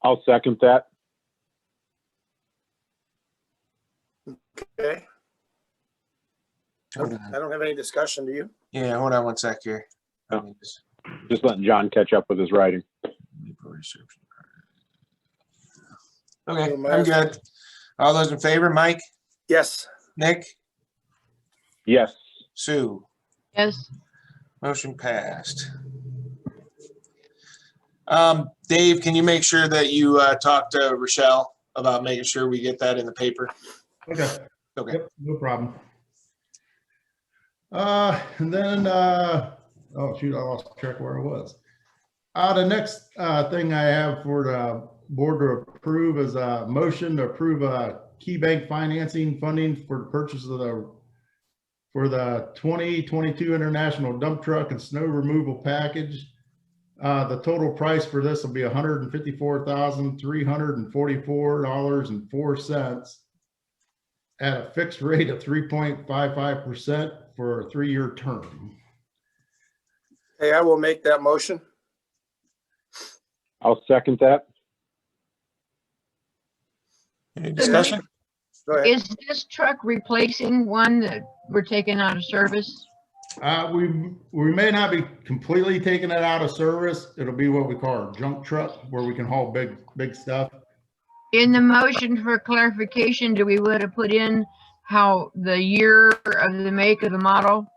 I'll second that. Okay. Hold on. I don't have any discussion, do you? Yeah, hold on one sec here. Oh. Just letting John catch up with his writing. Okay, I'm good. All those in favor, Mike, Yes. Nick, Yes. Sue, Yes. motion passed. Dave, can you make sure that you talk to Rochelle about making sure we get that in the paper? Okay. Okay. Yep, no problem. And then, oh shoot, I lost track of where I was. The next thing I have for the board to approve is a motion to approve a key bank financing funding for the purchase of the 2022 International Dump Truck and Snow Removal Package. The total price for this will be $154,344.04 at a fixed rate of 3.55% for a 3-year term. Hey, I will make that motion. I'll second that. Any discussion? Go ahead. Is this truck replacing one that we're taking out of service? We may not be completely taking it out of service. It'll be what we call a junk truck, where we can haul big stuff. In the motion for clarification, do we want to put in how the year of the make of the model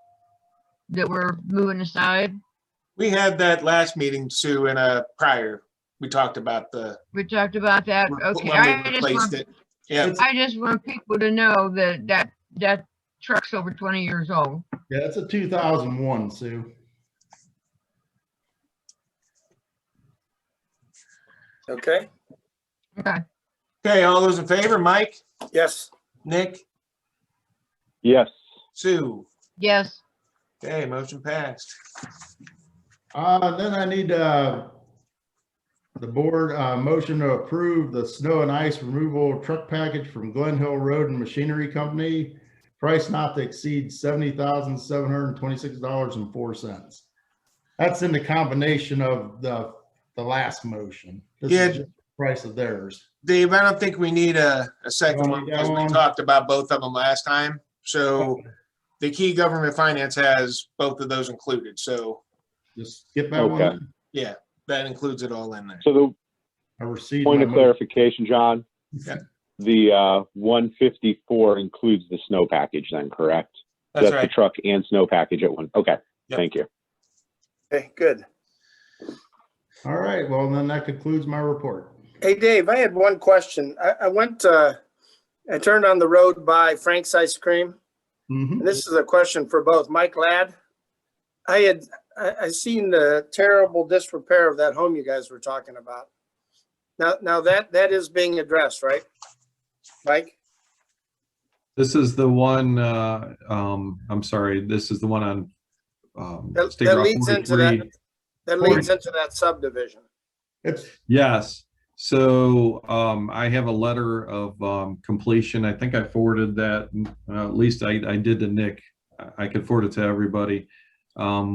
that we're moving aside? We had that last meeting, Sue, in a prior. We talked about We talked about that. Okay, when we replaced it. Yeah, I just want people to know that truck's over 20 years old. Yeah, it's a 2001, Sue. Okay. Okay. okay, all those in favor, Mike, Yes. Nick, Yes. Sue. Yes. Okay, motion passed. Then I need the board motion to approve the snow and ice removal truck package from Glen Hill Road and Machinery Company. Price not to exceed $70,726.04. That's in the combination of the last motion. This Yeah. is just the price of theirs. Dave, I don't think we need a second Don't one need that because we one? talked about both of them last time. So the key government finance has both of those included. So Just skip that Okay. one. yeah, that includes it all in there. So the I received point my of motion. clarification, John, Yeah. the 154 includes the snow package then, correct? That's The right. truck and snow package at one. Okay, Yep. thank you. Okay, good. All right, well, then that concludes my report. Hey, Dave, I had one question. I turned on the road by Frank's Ice Cream. Mhm. And this is a question for both Mike Ladd. I seen the terrible disrepair of that home you guys were talking about. Now that is being addressed, right? Mike? This is the one, I'm sorry, this is the one on State That Route leads into 43. that leads into that subdivision. It's Yes. So I have a letter of completion. I think I forwarded that, at least I did to Nick. I could forward it to everybody.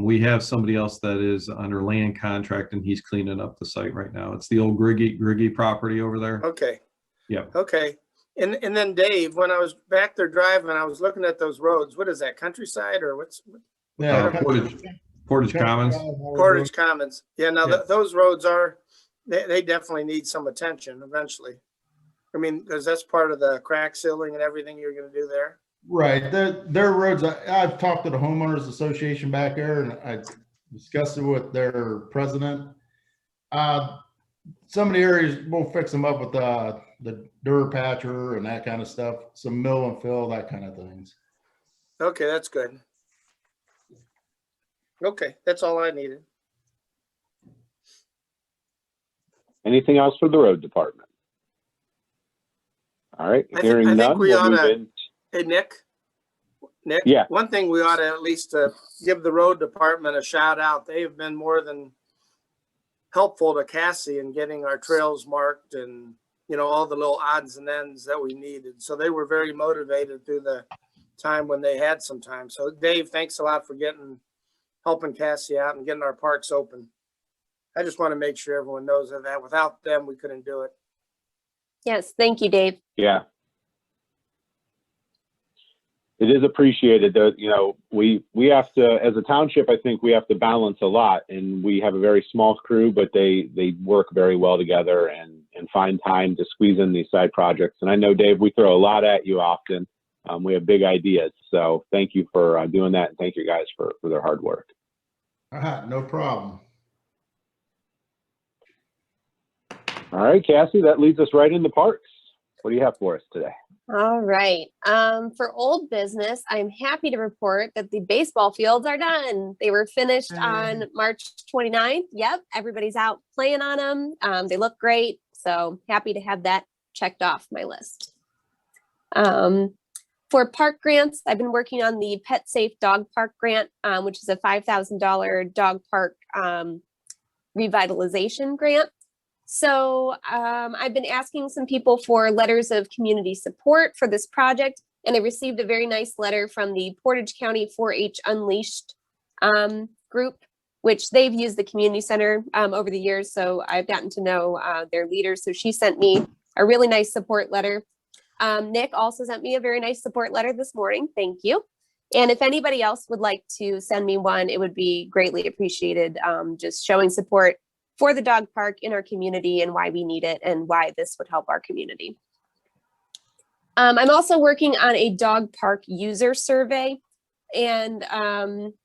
We have somebody else that is under land contract and he's cleaning up the site right now. It's the old Griggy property over there. Okay. Yeah. Okay. And then Dave, when I was back there driving, I was looking at those roads. What is that, countryside or what's Portage Commons. Portage Commons? Yeah, now Yeah. those roads they definitely need some attention eventually. I mean, because that's part of the crack sealing and everything you're going to do there. Right. Their roads, I've talked to the homeowners association back there and I discussed it with their president. Some of the areas we'll fix them up with the Durapatcher and that kind of stuff, some mill and fill, that kind of things. Okay, that's good. Okay, that's all I needed. Anything else for the road department? All right, I hearing think none, we we'll oughta- move in. Hey, Nick? Yeah. One thing we ought to at least give the road department a shout out. They have been more than helpful to Cassie in getting our trails marked and, all the little odds and ends that we needed. So they were very motivated through the time when they had some time. So Dave, thanks a lot for helping Cassie out and getting our parks open. I just want to make sure everyone knows that without them, we couldn't do it. Yes, thank you, Dave. Yeah. It is appreciated that, we have to, as a township, I think we have to balance a lot, and we have a very small crew, but they work very well together and find time to squeeze in these side projects. And I know, Dave, we throw a lot at you often. We have big ideas. So thank you for doing that. And thank you guys for their hard work. No problem. All right, Cassie, that leads us right into parks. What do you have for us today? All right. For old business, I'm happy to report that the baseball fields are done. They were finished on March 29th. Yep, everybody's out playing on them. They look great. So happy to have that checked off my list. For park grants, I've been working on the Pet Safe Dog Park Grant, which is a $5,000 dog park revitalization grant. So I've been asking some people for letters of community support for this project, and I received a very nice letter from the Portage County 4-H Unleashed group, which they've used the community center over the years. So I've gotten to know their leaders. So she sent me a really nice support letter. Nick also sent me a very nice support letter this morning. Thank you. And if anybody else would like to send me one, it would be greatly appreciated. Just showing support for the dog park in our community and why we need it and why this would help our community. I'm also working on a dog park user survey. And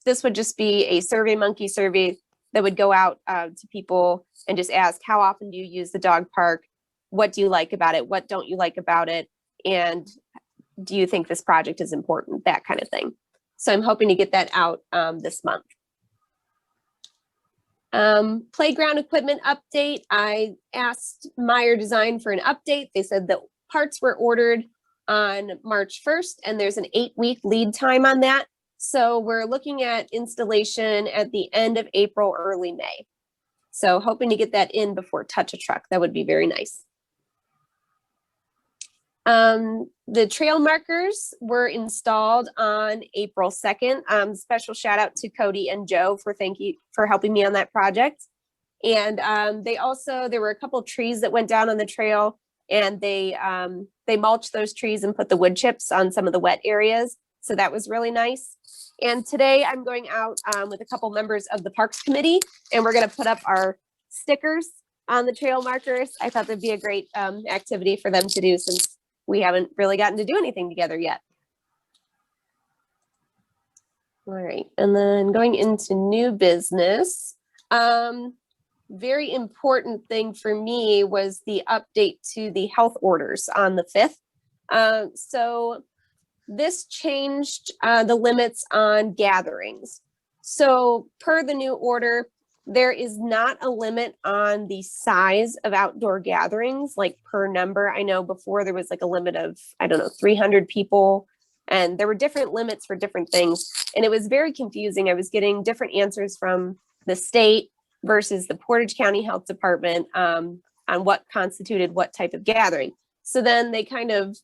this would just be a SurveyMonkey survey that would go out to people and just ask, how often do you use the dog park? What do you like about it? What don't you like about it? And do you think this project is important? That kind of thing. So I'm hoping to get that out this month. Playground equipment update. I asked Meyer Design for an update. They said that parts were ordered on March 1st and there's an 8-week lead time on that. So we're looking at installation at the end of April, early May. So hoping to get that in before Touch a Truck. That would be very nice. The trail markers were installed on April 2nd. Special shout out to Cody and Joe for helping me on that project. And there were a couple trees that went down on the trail, and they mulched those trees and put the wood chips on some of the wet areas. So that was really nice. And today I'm going out with a couple members of the Parks Committee, and we're going to put up our stickers on the trail markers. I thought that'd be a great activity for them to do since we haven't really gotten to do anything together yet. All right, and then going into new business. Very important thing for me was the update to the health orders on the 5th. So this changed the limits on gatherings. So per the new order, there is not a limit on the size of outdoor gatherings, like per number. I know before there was like a limit of, 300 people, and there were different limits for different things. And it was very confusing. I was getting different answers from the state versus the Portage County Health Department on what constituted what type of gathering. So then they kind of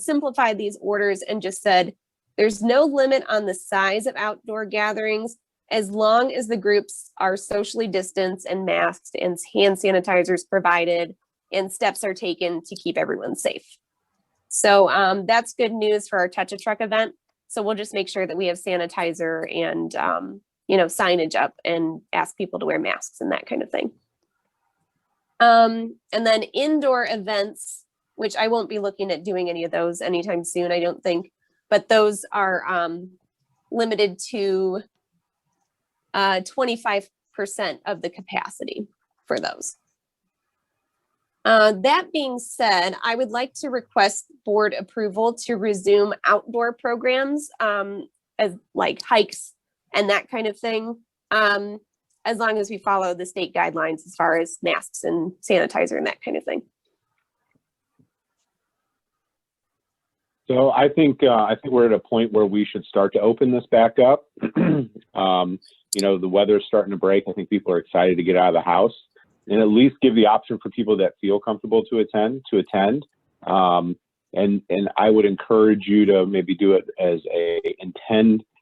simplified these orders and just said, there's no limit on the size of outdoor gatherings, as long as the groups are socially distanced and masked and hand sanitizers provided and steps are taken to keep everyone safe. So that's good news for our Touch a Truck event. So we'll just make sure that we have sanitizer and signage up and ask people to wear masks and that kind of thing. And then indoor events, which I won't be looking at doing any of those anytime soon, I don't think, but those are limited to 25% of the capacity for those. That being said, I would like to request board approval to resume outdoor programs as like hikes and that kind of thing, as long as we follow the state guidelines as far as masks and sanitizer and that kind of thing. So I think we're at a point where we should start to open this back up. The weather's starting to break. I think people are excited to get out of the house and at least give the option for people that feel comfortable to attend. And I would encourage you to maybe do it as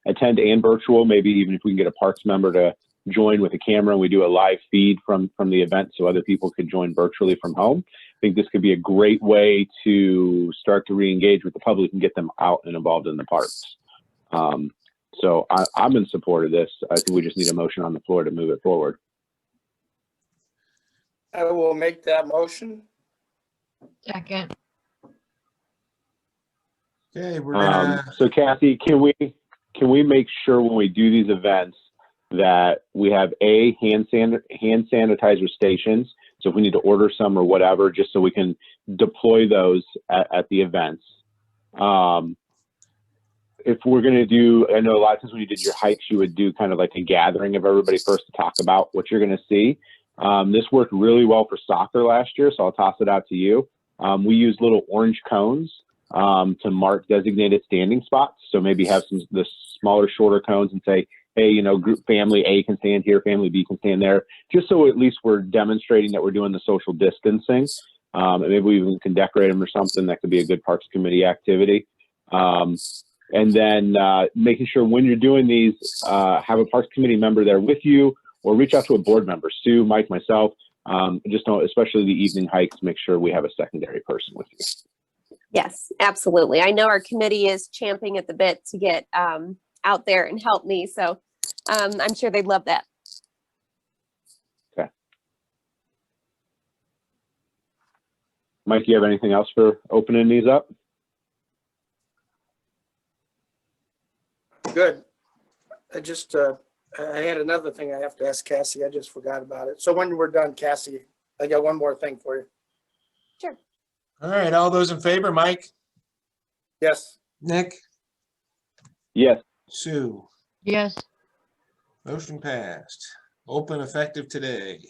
attend and virtual. Maybe even if we can get a Parks member to join with a camera and we do a live feed from the event so other people could join virtually from home. I think this could be a great way to start to re-engage with the public and get them out and involved in the parks. So I'm in support of this. I think we just need a motion on the floor to move it forward. I will make that motion. Second. Okay, we're gonna. So Kathy, can we make sure when we do these events that we have hand sanitizer stations So if we need to order some or whatever, just so we can deploy those at the events. If we're going to do, I know a lot of times when you did your hikes, you would do kind of like a gathering of everybody first to talk about what you're going to see. This worked really well for soccer last year, so I'll toss it out to you. We use little orange cones to mark designated standing spots. So maybe have the smaller, shorter cones and say, hey, you know, group family A can stand here, family B can stand there, just so at least we're demonstrating that we're doing the social distancing. And maybe we even can decorate them or something. That could be a good Parks Committee activity. And then making sure when you're doing these, have a Parks Committee member there with you, or reach out to a board member, Sue, Mike, myself. Just don't, especially the evening hikes, make sure we have a secondary person with you. Yes, absolutely. I know our committee is champing at the bit to get out there and help me. So I'm sure they'd love that. Okay. Mike, do you have anything else for opening these up? Good. I had another thing I have to ask Cassie. I just forgot about it. So when we're done, Cassie, I got one more thing for you. Sure. All right, all those in favor, Mike, Yes. Nick, Yes. Sue, Yes. motion passed. Open effective today.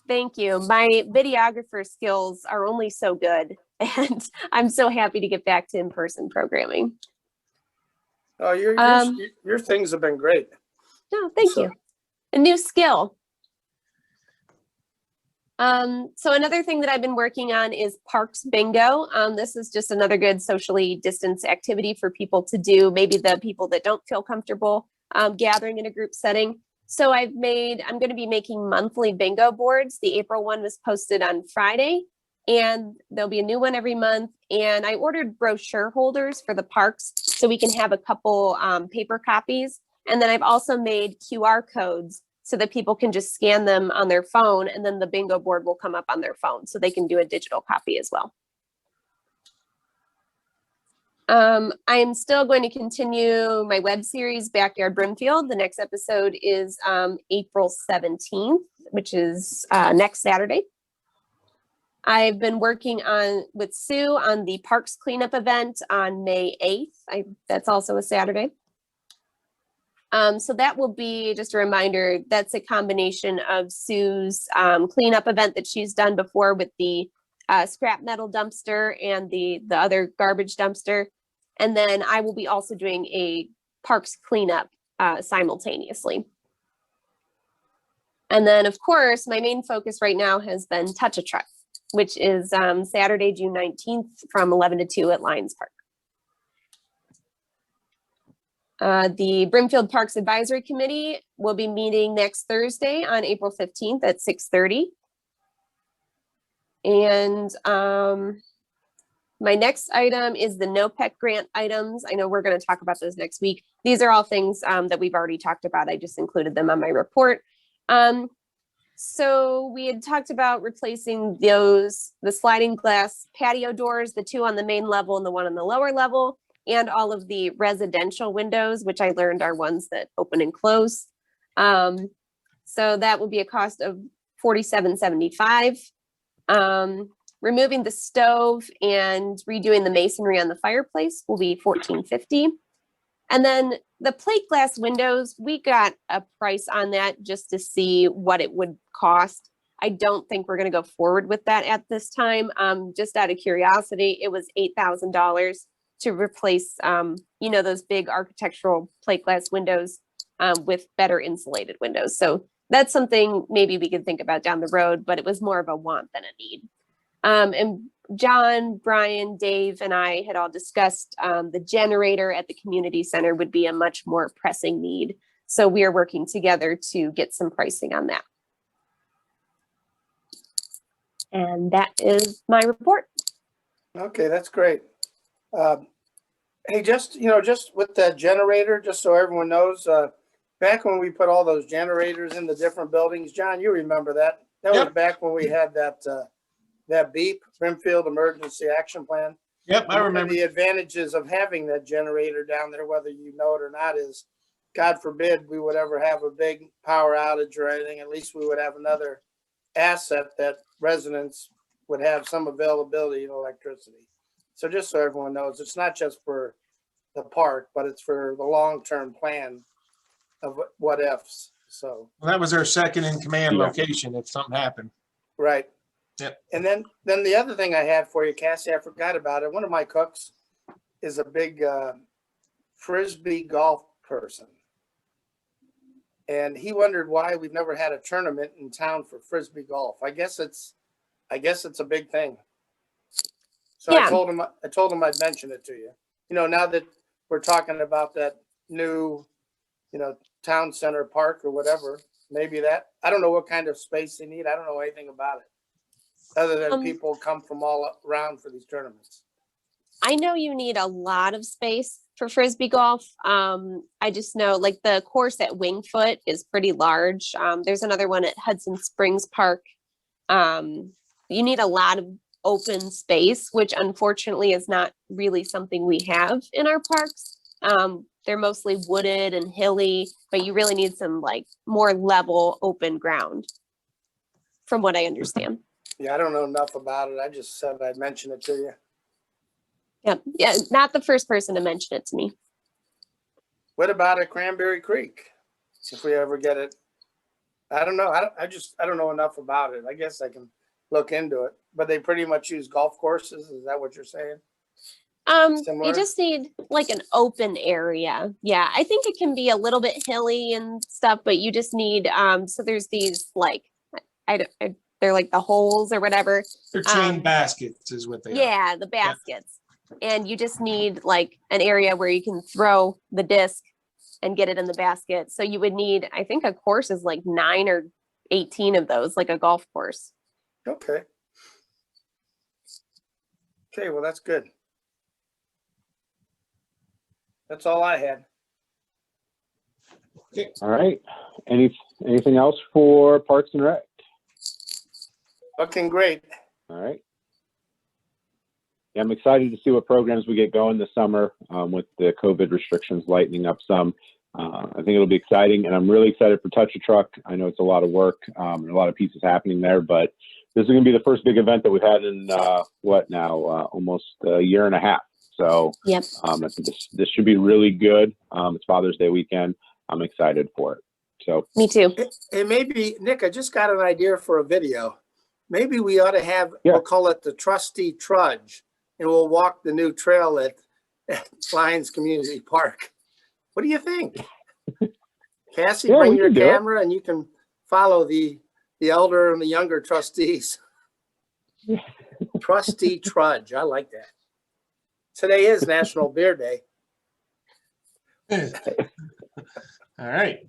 Thank you. My videographer skills are only so good, and I'm so happy to get back to in-person programming. Oh, your things have been great. No, thank you. A new skill. So another thing that I've been working on is Parks Bingo. This is just another good socially distanced activity for people to do, maybe the people that don't feel comfortable gathering in a group setting. So I'm going to be making monthly bingo boards. The April one was posted on Friday, and there'll be a new one every month. And I ordered brochure holders for the parks so we can have a couple paper copies. And then I've also made QR codes so that people can just scan them on their phone, and then the bingo board will come up on their phone so they can do a digital copy as well. I'm still going to continue my web series, Backyard Brimfield. The next episode is April 17th, which is next Saturday. I've been working with Sue on the Parks Cleanup event on May 8th. That's also a Saturday. So that will be just a reminder, that's a combination of Sue's cleanup event that she's done before with the scrap metal dumpster and the other garbage dumpster. And then I will be also doing a parks cleanup simultaneously. And then, of course, my main focus right now has been Touch a Truck, which is Saturday, June 19th from 11 to 2 at Lions Park. The Brimfield Parks Advisory Committee will be meeting next Thursday on April 15th at 6:30. And my next item is the NOPEC grant items. I know we're going to talk about those next week. These are all things that we've already talked about. I just included them on my report. So we had talked about replacing the sliding glass patio doors, the 2 on the main level and the 1 on the lower level, and all of the residential windows, which I learned are ones that open and close. So that will be a cost of $47.75. Removing the stove and redoing the masonry on the fireplace will be $14.50. And then the plate glass windows, we got a price on that just to see what it would cost. I don't think we're going to go forward with that at this time. Just out of curiosity, it was $8,000 to replace, those big architectural plate glass windows with better insulated windows. So that's something maybe we could think about down the road, but it was more of a want than a need. And John, Brian, Dave, and I had all discussed the generator at the community center would be a much more pressing need. So we are working together to get some pricing on that. And that is my report. Okay, that's great. Hey, just with that generator, just so everyone knows, back when we put all those generators in the different buildings, John, you remember that? That was back when we had that BEEP, Brimfield Emergency Action Plan. Yep, I remember. The advantages of having that generator down there, whether you know it or not, is God forbid we would ever have a big power outage or anything. At least we would have another asset that residents would have some availability of electricity. So just so everyone knows, it's not just for the park, but it's for the long-term plan of what ifs. So, Well, that was our second in command Yeah. location if something happened. right. Yep. And then the other thing I had for you, Cassie, I forgot about it. One of my cooks is a big Frisbee golf person. And he wondered why we've never had a tournament in town for Frisbee golf. I guess it's a big thing. So Yeah. I told him I'd mention it to you. You know, now that we're talking about that new, you know, town center park or whatever, maybe that, I don't know what kind of space they need. I don't know anything about it. Other than people come from all around for these tournaments. I know you need a lot of space for Frisbee golf. I just know like the course at Wingfoot is pretty large. There's another one at Hudson Springs Park. You need a lot of open space, which unfortunately is not really something we have in our parks. They're mostly wooded and hilly, but you really need some like more level open ground from what I understand. Yeah, I don't know enough about it. I just said I'd mention it to you. Yep. Yeah, not the first person to mention it to me. What about at Cranberry Creek? If we ever get it, I don't know. I don't know enough about it. I guess I can look into it. But they pretty much use golf courses. Is that what you're saying? Similar? You just need like an open area. Yeah, I think it can be a little bit hilly and stuff, but you just need so there's these like they're like the holes or whatever. They're chain baskets is what they are. Yeah, the baskets. And you just need like an area where you can throw the disc and get it in the basket. So you would need, I think a course is like 9 or 18 of those, like a golf course. Okay. Okay, well, that's good. That's all I had. All right. Anything else for Parks and Rec? Looking great. All right. Yeah, I'm excited to see what programs we get going this summer with the COVID restrictions lightening up some. I think it'll be exciting, and I'm really excited for Touch a Truck. I know it's a lot of work and a lot of pieces happening there, but this is going to be the first big event that we've had in almost a year and a half. So yep. I think this should be really good. It's Father's Day weekend. I'm excited for it. So me too. And maybe, Nick, I just got an idea for a video. Maybe we ought to have, we'll call it the Trustee Trudge, and we'll walk the new trail at Lions Community Park. What do you think? Cassie, bring your camera and you can follow the elder and the younger trustees. Trustee Trudge. I like that. Today is National Beer Day. All right.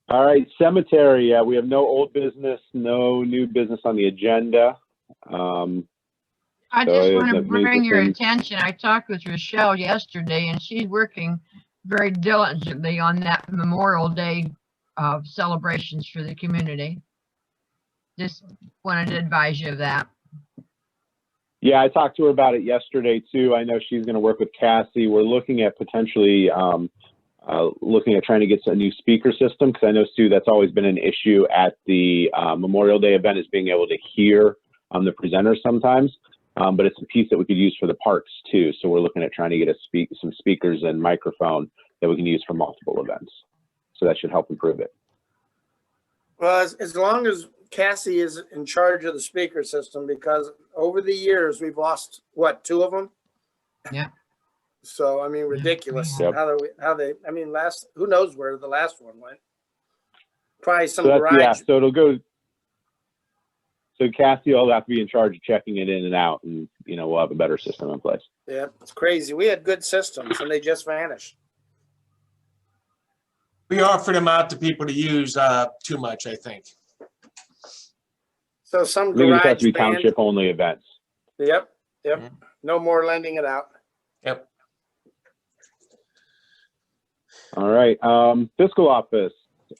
All right, cemetery. We have no old business, no new business on the agenda. I just want to bring your attention. I talked with Rochelle yesterday, and she's working very diligently on that Memorial Day celebrations for the community. Just wanted to advise you of that. Yeah, I talked to her about it yesterday too. I know she's going to work with Cassie. We're looking at potentially looking at trying to get a new speaker system, because I know, Sue, that's always been an issue at the Memorial Day event, is being able to hear the presenters sometimes. But it's a piece that we could use for the parks too. So we're looking at trying to get some speakers and microphone that we can use for multiple events. So that should help improve it. Well, as long as Cassie is in charge of the speaker system, because over the years we've lost what, 2 of them? Yeah. So I mean, ridiculous. Yep. How they I mean, who knows where the last one went? Probably some So garage. yeah, so it'll go. So Cassie will have to be in charge of checking it in and out, and we'll have a better system in place. Yeah, it's crazy. We had good systems and they just vanished. We offered them out to people to use too much, I think. So some Maybe it garage has to be band. township only events. Yep. Mhm. No more lending it out. Yep. All right. Fiscal office.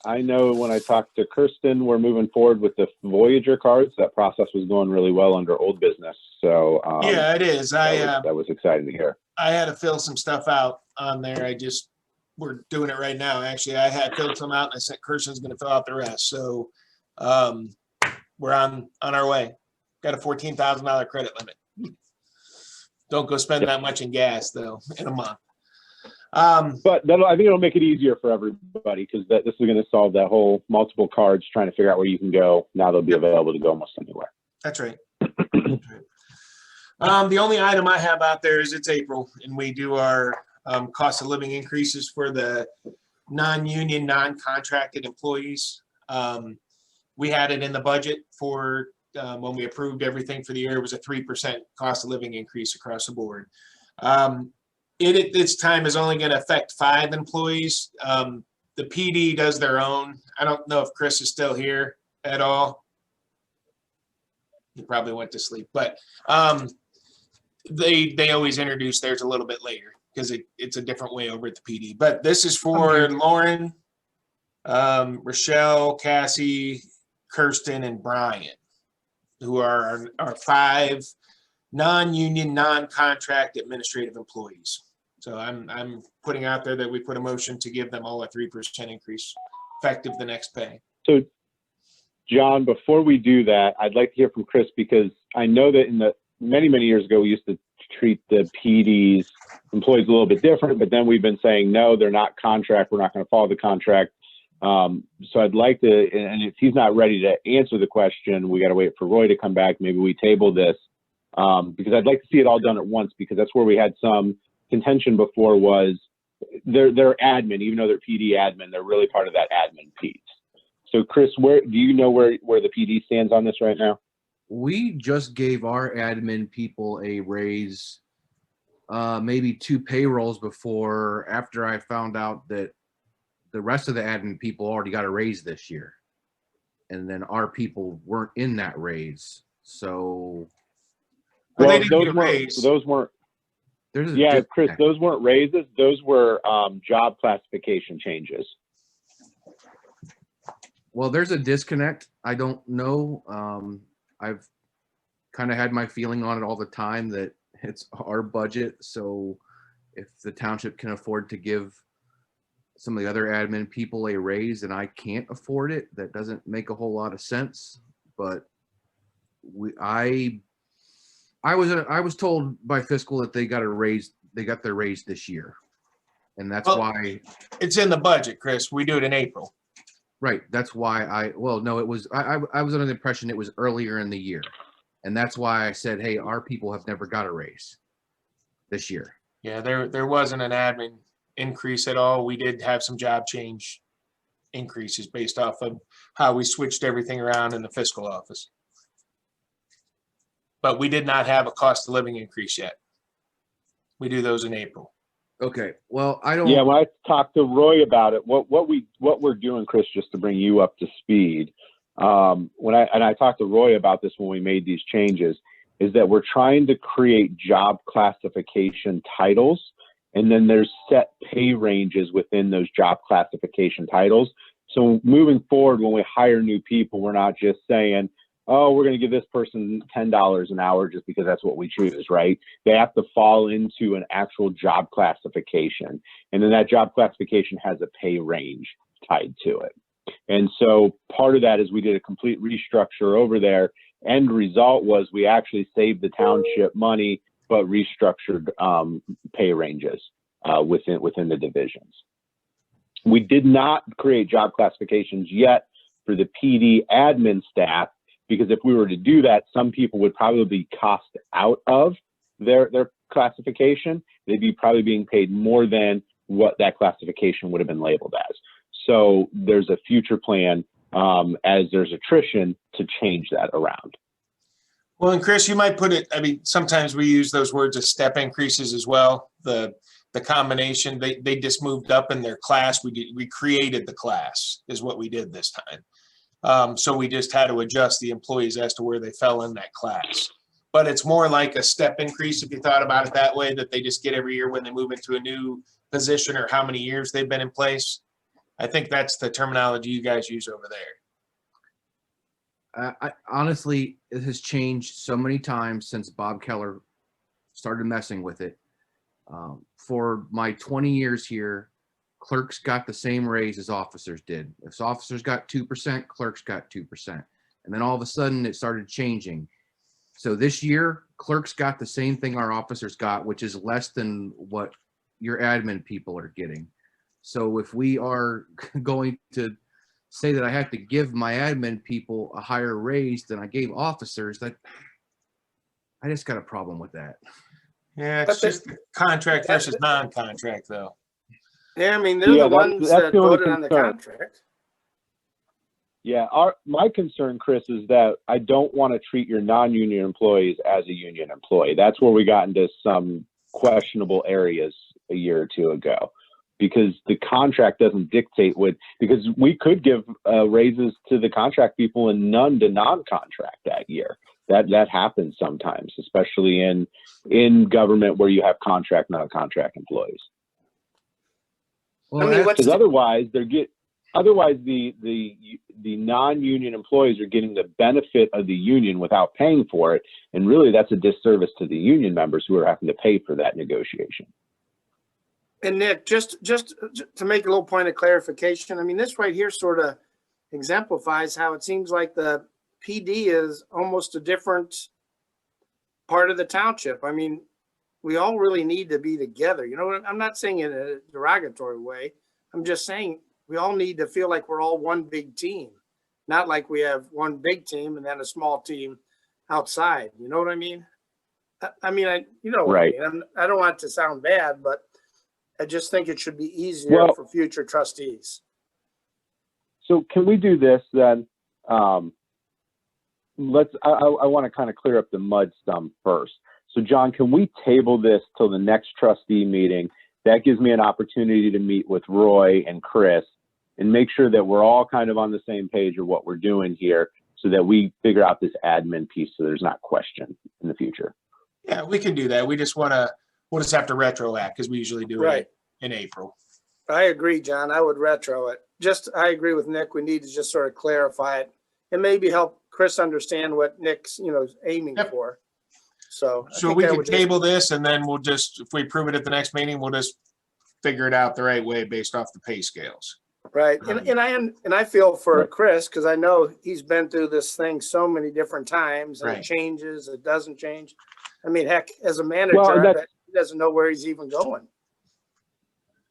I know when I talked to Kirsten, we're moving forward with the Voyager cards. That process was going really well under old business. So yeah, it is. that was exciting to hear. I had to fill some stuff out on there. I just we're doing it right now. Actually, I had filled some out and I sent Kirsten's going to fill out the rest. So we're on our way. Got a $14,000 credit limit. Don't go spend that much in gas though in a month. But I think it'll make it easier for everybody because this is going to solve that whole multiple cards trying to figure out where you can go. Now they'll be available to go almost anywhere. That's right. The only item I have out there is it's April, and we do our cost of living increases for the non-union, non-contracted employees. We had it in the budget for when we approved everything for the year. It was a 3% cost of living increase across the board. It at this time is only going to affect 5 employees. The PD does their own. I don't know if Chris is still here at all. He probably went to sleep, but they always introduce theirs a little bit later because it's a different way over at the PD. But this is for Lauren, Rochelle, Cassie, Kirsten, and Brian, who are our 5 non-union, non-contract administrative employees. So I'm putting out there that we put a motion to give them all a 3% increase effective the next pay. So, John, before we do that, I'd like to hear from Chris because I know that in the many years ago, we used to treat the PD's employees a little bit different, but then we've been saying, no, they're not contract. We're not going to follow the contract. So I'd like to, and if he's not ready to answer the question, we got to wait for Roy to come back. Maybe we table this because I'd like to see it all done at once because that's where we had some contention before was they're admin, even though they're PD admin, they're really part of that admin piece. So Chris, where do you know where the PD stands on this right now? We just gave our admin people a raise, maybe 2 payrolls after I found out that the rest of the admin people already got a raise this year. And then our people weren't in that raise. So well, those weren't yeah, Chris, those weren't raises. Those were job classification changes. Well, there's a disconnect. I don't know. I've kind of had my feeling on it all the time that it's our budget. So if the township can afford to give some of the other admin people a raise and I can't afford it, that doesn't make a whole lot of sense. But I was told by fiscal that they got a raise. They got their raise this year. And that's why it's in the budget, Chris. We do it in April. Right. That's why I was under the impression it was earlier in the year. And that's why I said, hey, our people have never got a raise this year. Yeah, there wasn't an admin increase at all. We did have some job change increases based off of how we switched everything around in the fiscal office. But we did not have a cost of living increase yet. We do those in April. Okay. Well, I don't. Yeah, when I talked to Roy about it, what we're doing, Chris, just to bring you up to speed, when I talked to Roy about this when we made these changes, is that we're trying to create job classification titles, and then there's set pay ranges within those job classification titles. So moving forward, when we hire new people, we're not just saying, oh, we're going to give this person $10 an hour just because that's what we choose, right? They have to fall into an actual job classification. And then that job classification has a pay range tied to it. And so part of that is we did a complete restructure over there. End result was we actually saved the township money, but restructured pay ranges within the divisions. We did not create job classifications yet for the PD admin staff, because if we were to do that, some people would probably be cost out of their classification. They'd be probably being paid more than what that classification would have been labeled as. So there's a future plan as there's attrition to change that around. Well, and Chris, you might put it, I mean, sometimes we use those words as step increases as well. The combination, they just moved up in their class. We created the class is what we did this time. So we just had to adjust the employees as to where they fell in that class. But it's more like a step increase if you thought about it that way, that they just get every year when they move into a new position or how many years they've been in place. I think that's the terminology you guys use over there. Honestly, it has changed so many times since Bob Keller started messing with it. For my 20 years here, clerks got the same raise as officers did. If officers got 2%, clerks got 2%. And then all of a sudden it started changing. So this year, clerks got the same thing our officers got, which is less than what your admin people are getting. So if we are going to say that I have to give my admin people a higher raise than I gave officers, that I just got a problem with that. Yeah, it's just the contract versus non-contract though. Yeah, I mean, they're the ones that the only voted on the concern. contract. Yeah, my concern, Chris, is that I don't want to treat your non-union employees as a union employee. That's where we got into some questionable areas a year or two ago, because the contract doesn't dictate because we could give raises to the contract people and none to non-contract that year. That happens sometimes, especially in government where you have contract, non-contract employees. Well, I mean, Because otherwise the non-union employees are getting the benefit of the union without paying for it, and really that's a disservice to the union members who are having to pay for that negotiation. And Nick, just to make a little point of clarification, I mean, this right here sort of exemplifies how it seems like the PD is almost a different part of the township. I mean, we all really need to be together. You know, I'm not saying it in a derogatory way. I'm just saying we all need to feel like we're all one big team, not like we have one big team and then a small team outside. You know what I mean? I mean, you know what Right. I mean? I don't want it to sound bad, but I just think it should be easier for future trustees. So can we do this then? I want to kind of clear up the mud some first. So John, can we table this till the next trustee meeting? That gives me an opportunity to meet with Roy and Chris and make sure that we're all kind of on the same page of what we're doing here, so that we figure out this admin piece so there's not question in the future. Yeah, we can do that. We'll just have to retro act because we usually do it in April. I agree, John. I would retro it. I agree with Nick. We need to just sort of clarify it and maybe help Chris understand what Nick's, aiming for. So we can table this, and then we'll just, if we approve it at the next meeting, we'll just figure it out the right way based off the pay scales. Right. And I feel for Chris, because I know he's been through this thing so many different times, and it changes, it doesn't change. I mean, heck, as a manager, I bet he doesn't know where he's even going.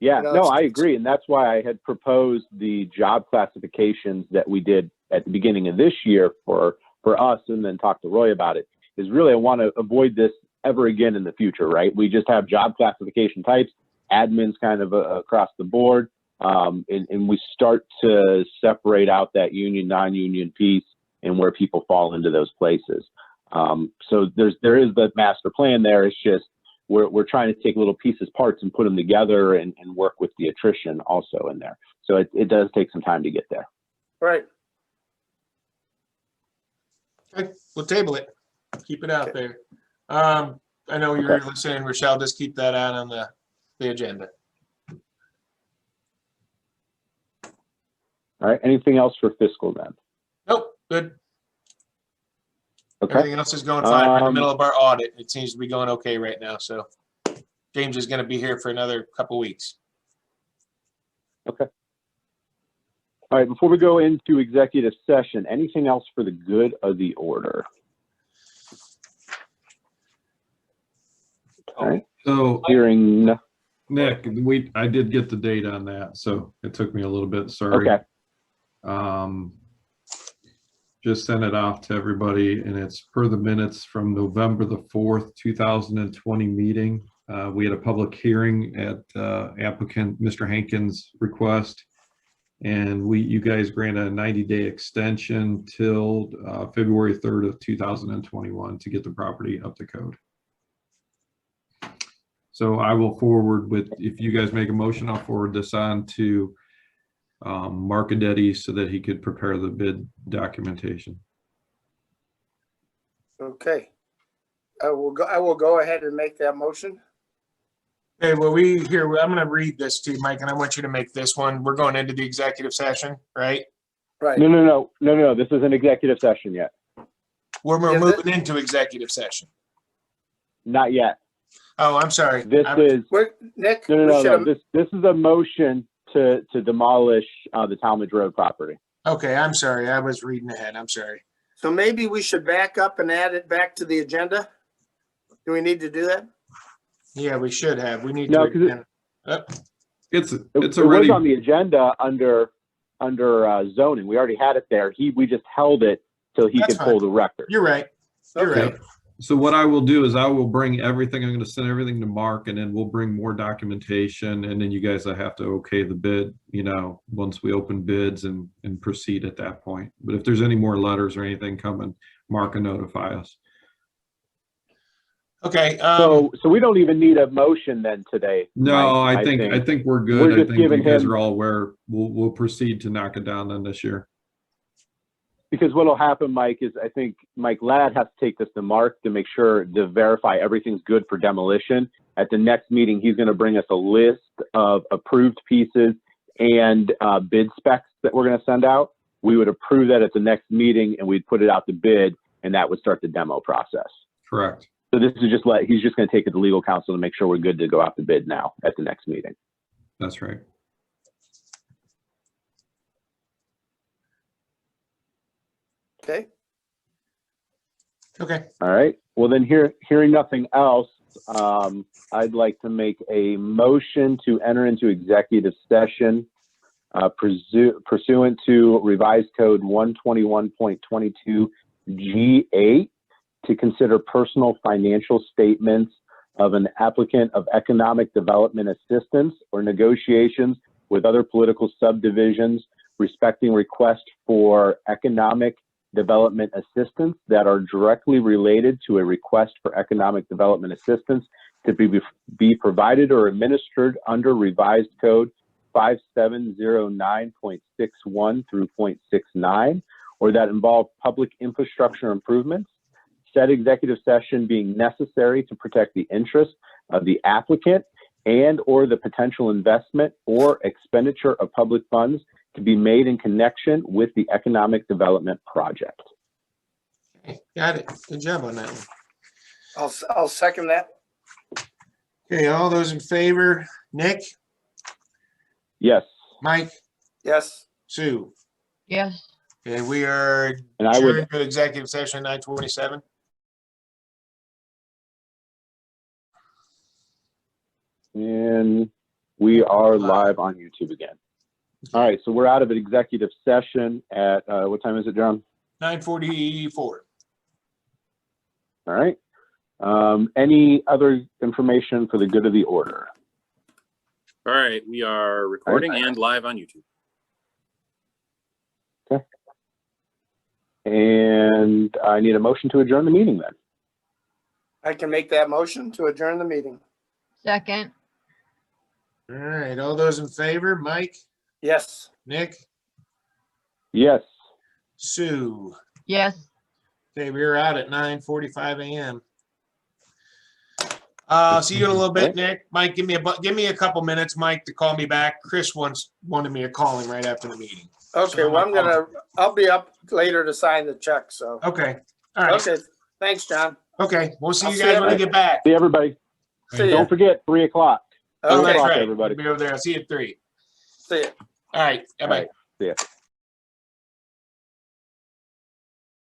Yeah, I agree. And that's why I had proposed the job classifications that we did at the beginning of this year for us, and then talk to Roy about it, is really I want to avoid this ever again in the future, right? We just have job classification types, admins kind of across the board, and we start to separate out that union, non-union piece and where people fall into those places. So there is the master plan there. It's just we're trying to take little pieces, parts, and put them together and work with the attrition also in there. So it does take some time to get there. Right. Okay, we'll table it. Keep it out there. I know you're listening, Rochelle. Just keep that out on the agenda. All right. Anything else for fiscal then? Nope. Good. Okay. Everything else is going fine. We're in the middle of our audit. It seems to be going okay right now. So James is going to be here for another couple weeks. Okay. All right. Before we go into executive session, anything else for the good of the order? All right. So Hearing. Nick, I did get the date on that, so it took me a little bit. Sorry. Okay. Just sent it off to everybody, and it's per the minutes from November the 4th, 2020 meeting. We had a public hearing at applicant Mr. Hankins' request, and you guys granted a 90-day extension till February 3rd of 2021 to get the property up to code. So I will forward if you guys make a motion, I'll forward this on to Mark Adetti so that he could prepare the bid documentation. Okay. I will go ahead and make that motion. Okay, well, I'm going to read this to you, Mike, and I want you to make this one. We're going into the executive session, right? Right. No. This is an executive session yet. We're moving into executive session. Not yet. Oh, I'm sorry. This is Nick. no. This is a motion to demolish the Talmadge Road property. Okay, I'm sorry. I was reading ahead. I'm sorry. So maybe we should back up and add it back to the agenda? Do we need to do that? Yeah, we should have. We need No, to. 'cause It's It was already, on the agenda under zoning. We already had it there. We just held it till he That's could pull fine. the record. You're right. You're Okay. right. so what I will do is I will bring everything, I'm going to send everything to Mark, and then we'll bring more documentation, and then you guys will have to okay the bid, you know, once we open bids and proceed at that point. But if there's any more letters or anything coming, Mark can notify us. Okay. So we don't even need a motion then today. No, Mike, I think we're good. We're I just think you giving guys him- are all aware. We'll proceed to knock it down then this year. Because what'll happen, Mike, is I think Mike Ladd has to take this to Mark to make sure to verify everything's good for demolition. At the next meeting, he's going to bring us a list of approved pieces and bid specs that we're going to send out. We would approve that at the next meeting, and we'd put it out to bid, and that would start the demo process. Correct. So this is just he's just going to take it to legal counsel to make sure we're good to go out to bid now at the next meeting. That's right. Okay. Okay. All right. Well, then hearing nothing else, I'd like to make a motion to enter into executive session pursuant to revised code 121.22 G8 to consider personal financial statements of an applicant of economic development assistance or negotiations with other political subdivisions respecting requests for economic development assistance that are directly related to a request for economic development assistance to be provided or administered under revised code 5709.61 through .69, or that involve public infrastructure improvements. Said executive session being necessary to protect the interests of the applicant and or the potential investment or expenditure of public funds to be made in connection with the economic development project. Okay, got it. Good job on that one. I'll second that. Okay, all those in favor? Nick, Yes, Mike, Yes. Sue. Yes. Okay, we are and I would, adjourned to executive session 9:27. and we are live on YouTube again. All right, so we're out of an executive session at, what time is it, John? 9:44. All right. Any other information for the good of the order? All right, we are recording and live on YouTube. Okay. And I need a motion to adjourn the meeting then. I can make that motion to adjourn the meeting. Second. All right, all those in favor? Mike, Yes. Nick, Yes. Sue. Yes. Okay, we're out at 9:45 a.m. See you in a little bit, Nick. Mike, give me a couple minutes, Mike, to call me back. Chris wanted me to call him right after the meeting. Okay, well, I'll be up later to sign the check, so. Okay, all right. Okay, thanks, John. Okay, we'll see I'll you see guys you when we later. get back. See everybody. See ya. Don't forget, 3 o'clock. Oh, that's Okay, o'clock, right. everybody. We'll be over there. I'll see you at 3. see ya. All right, bye-bye. All right, see ya.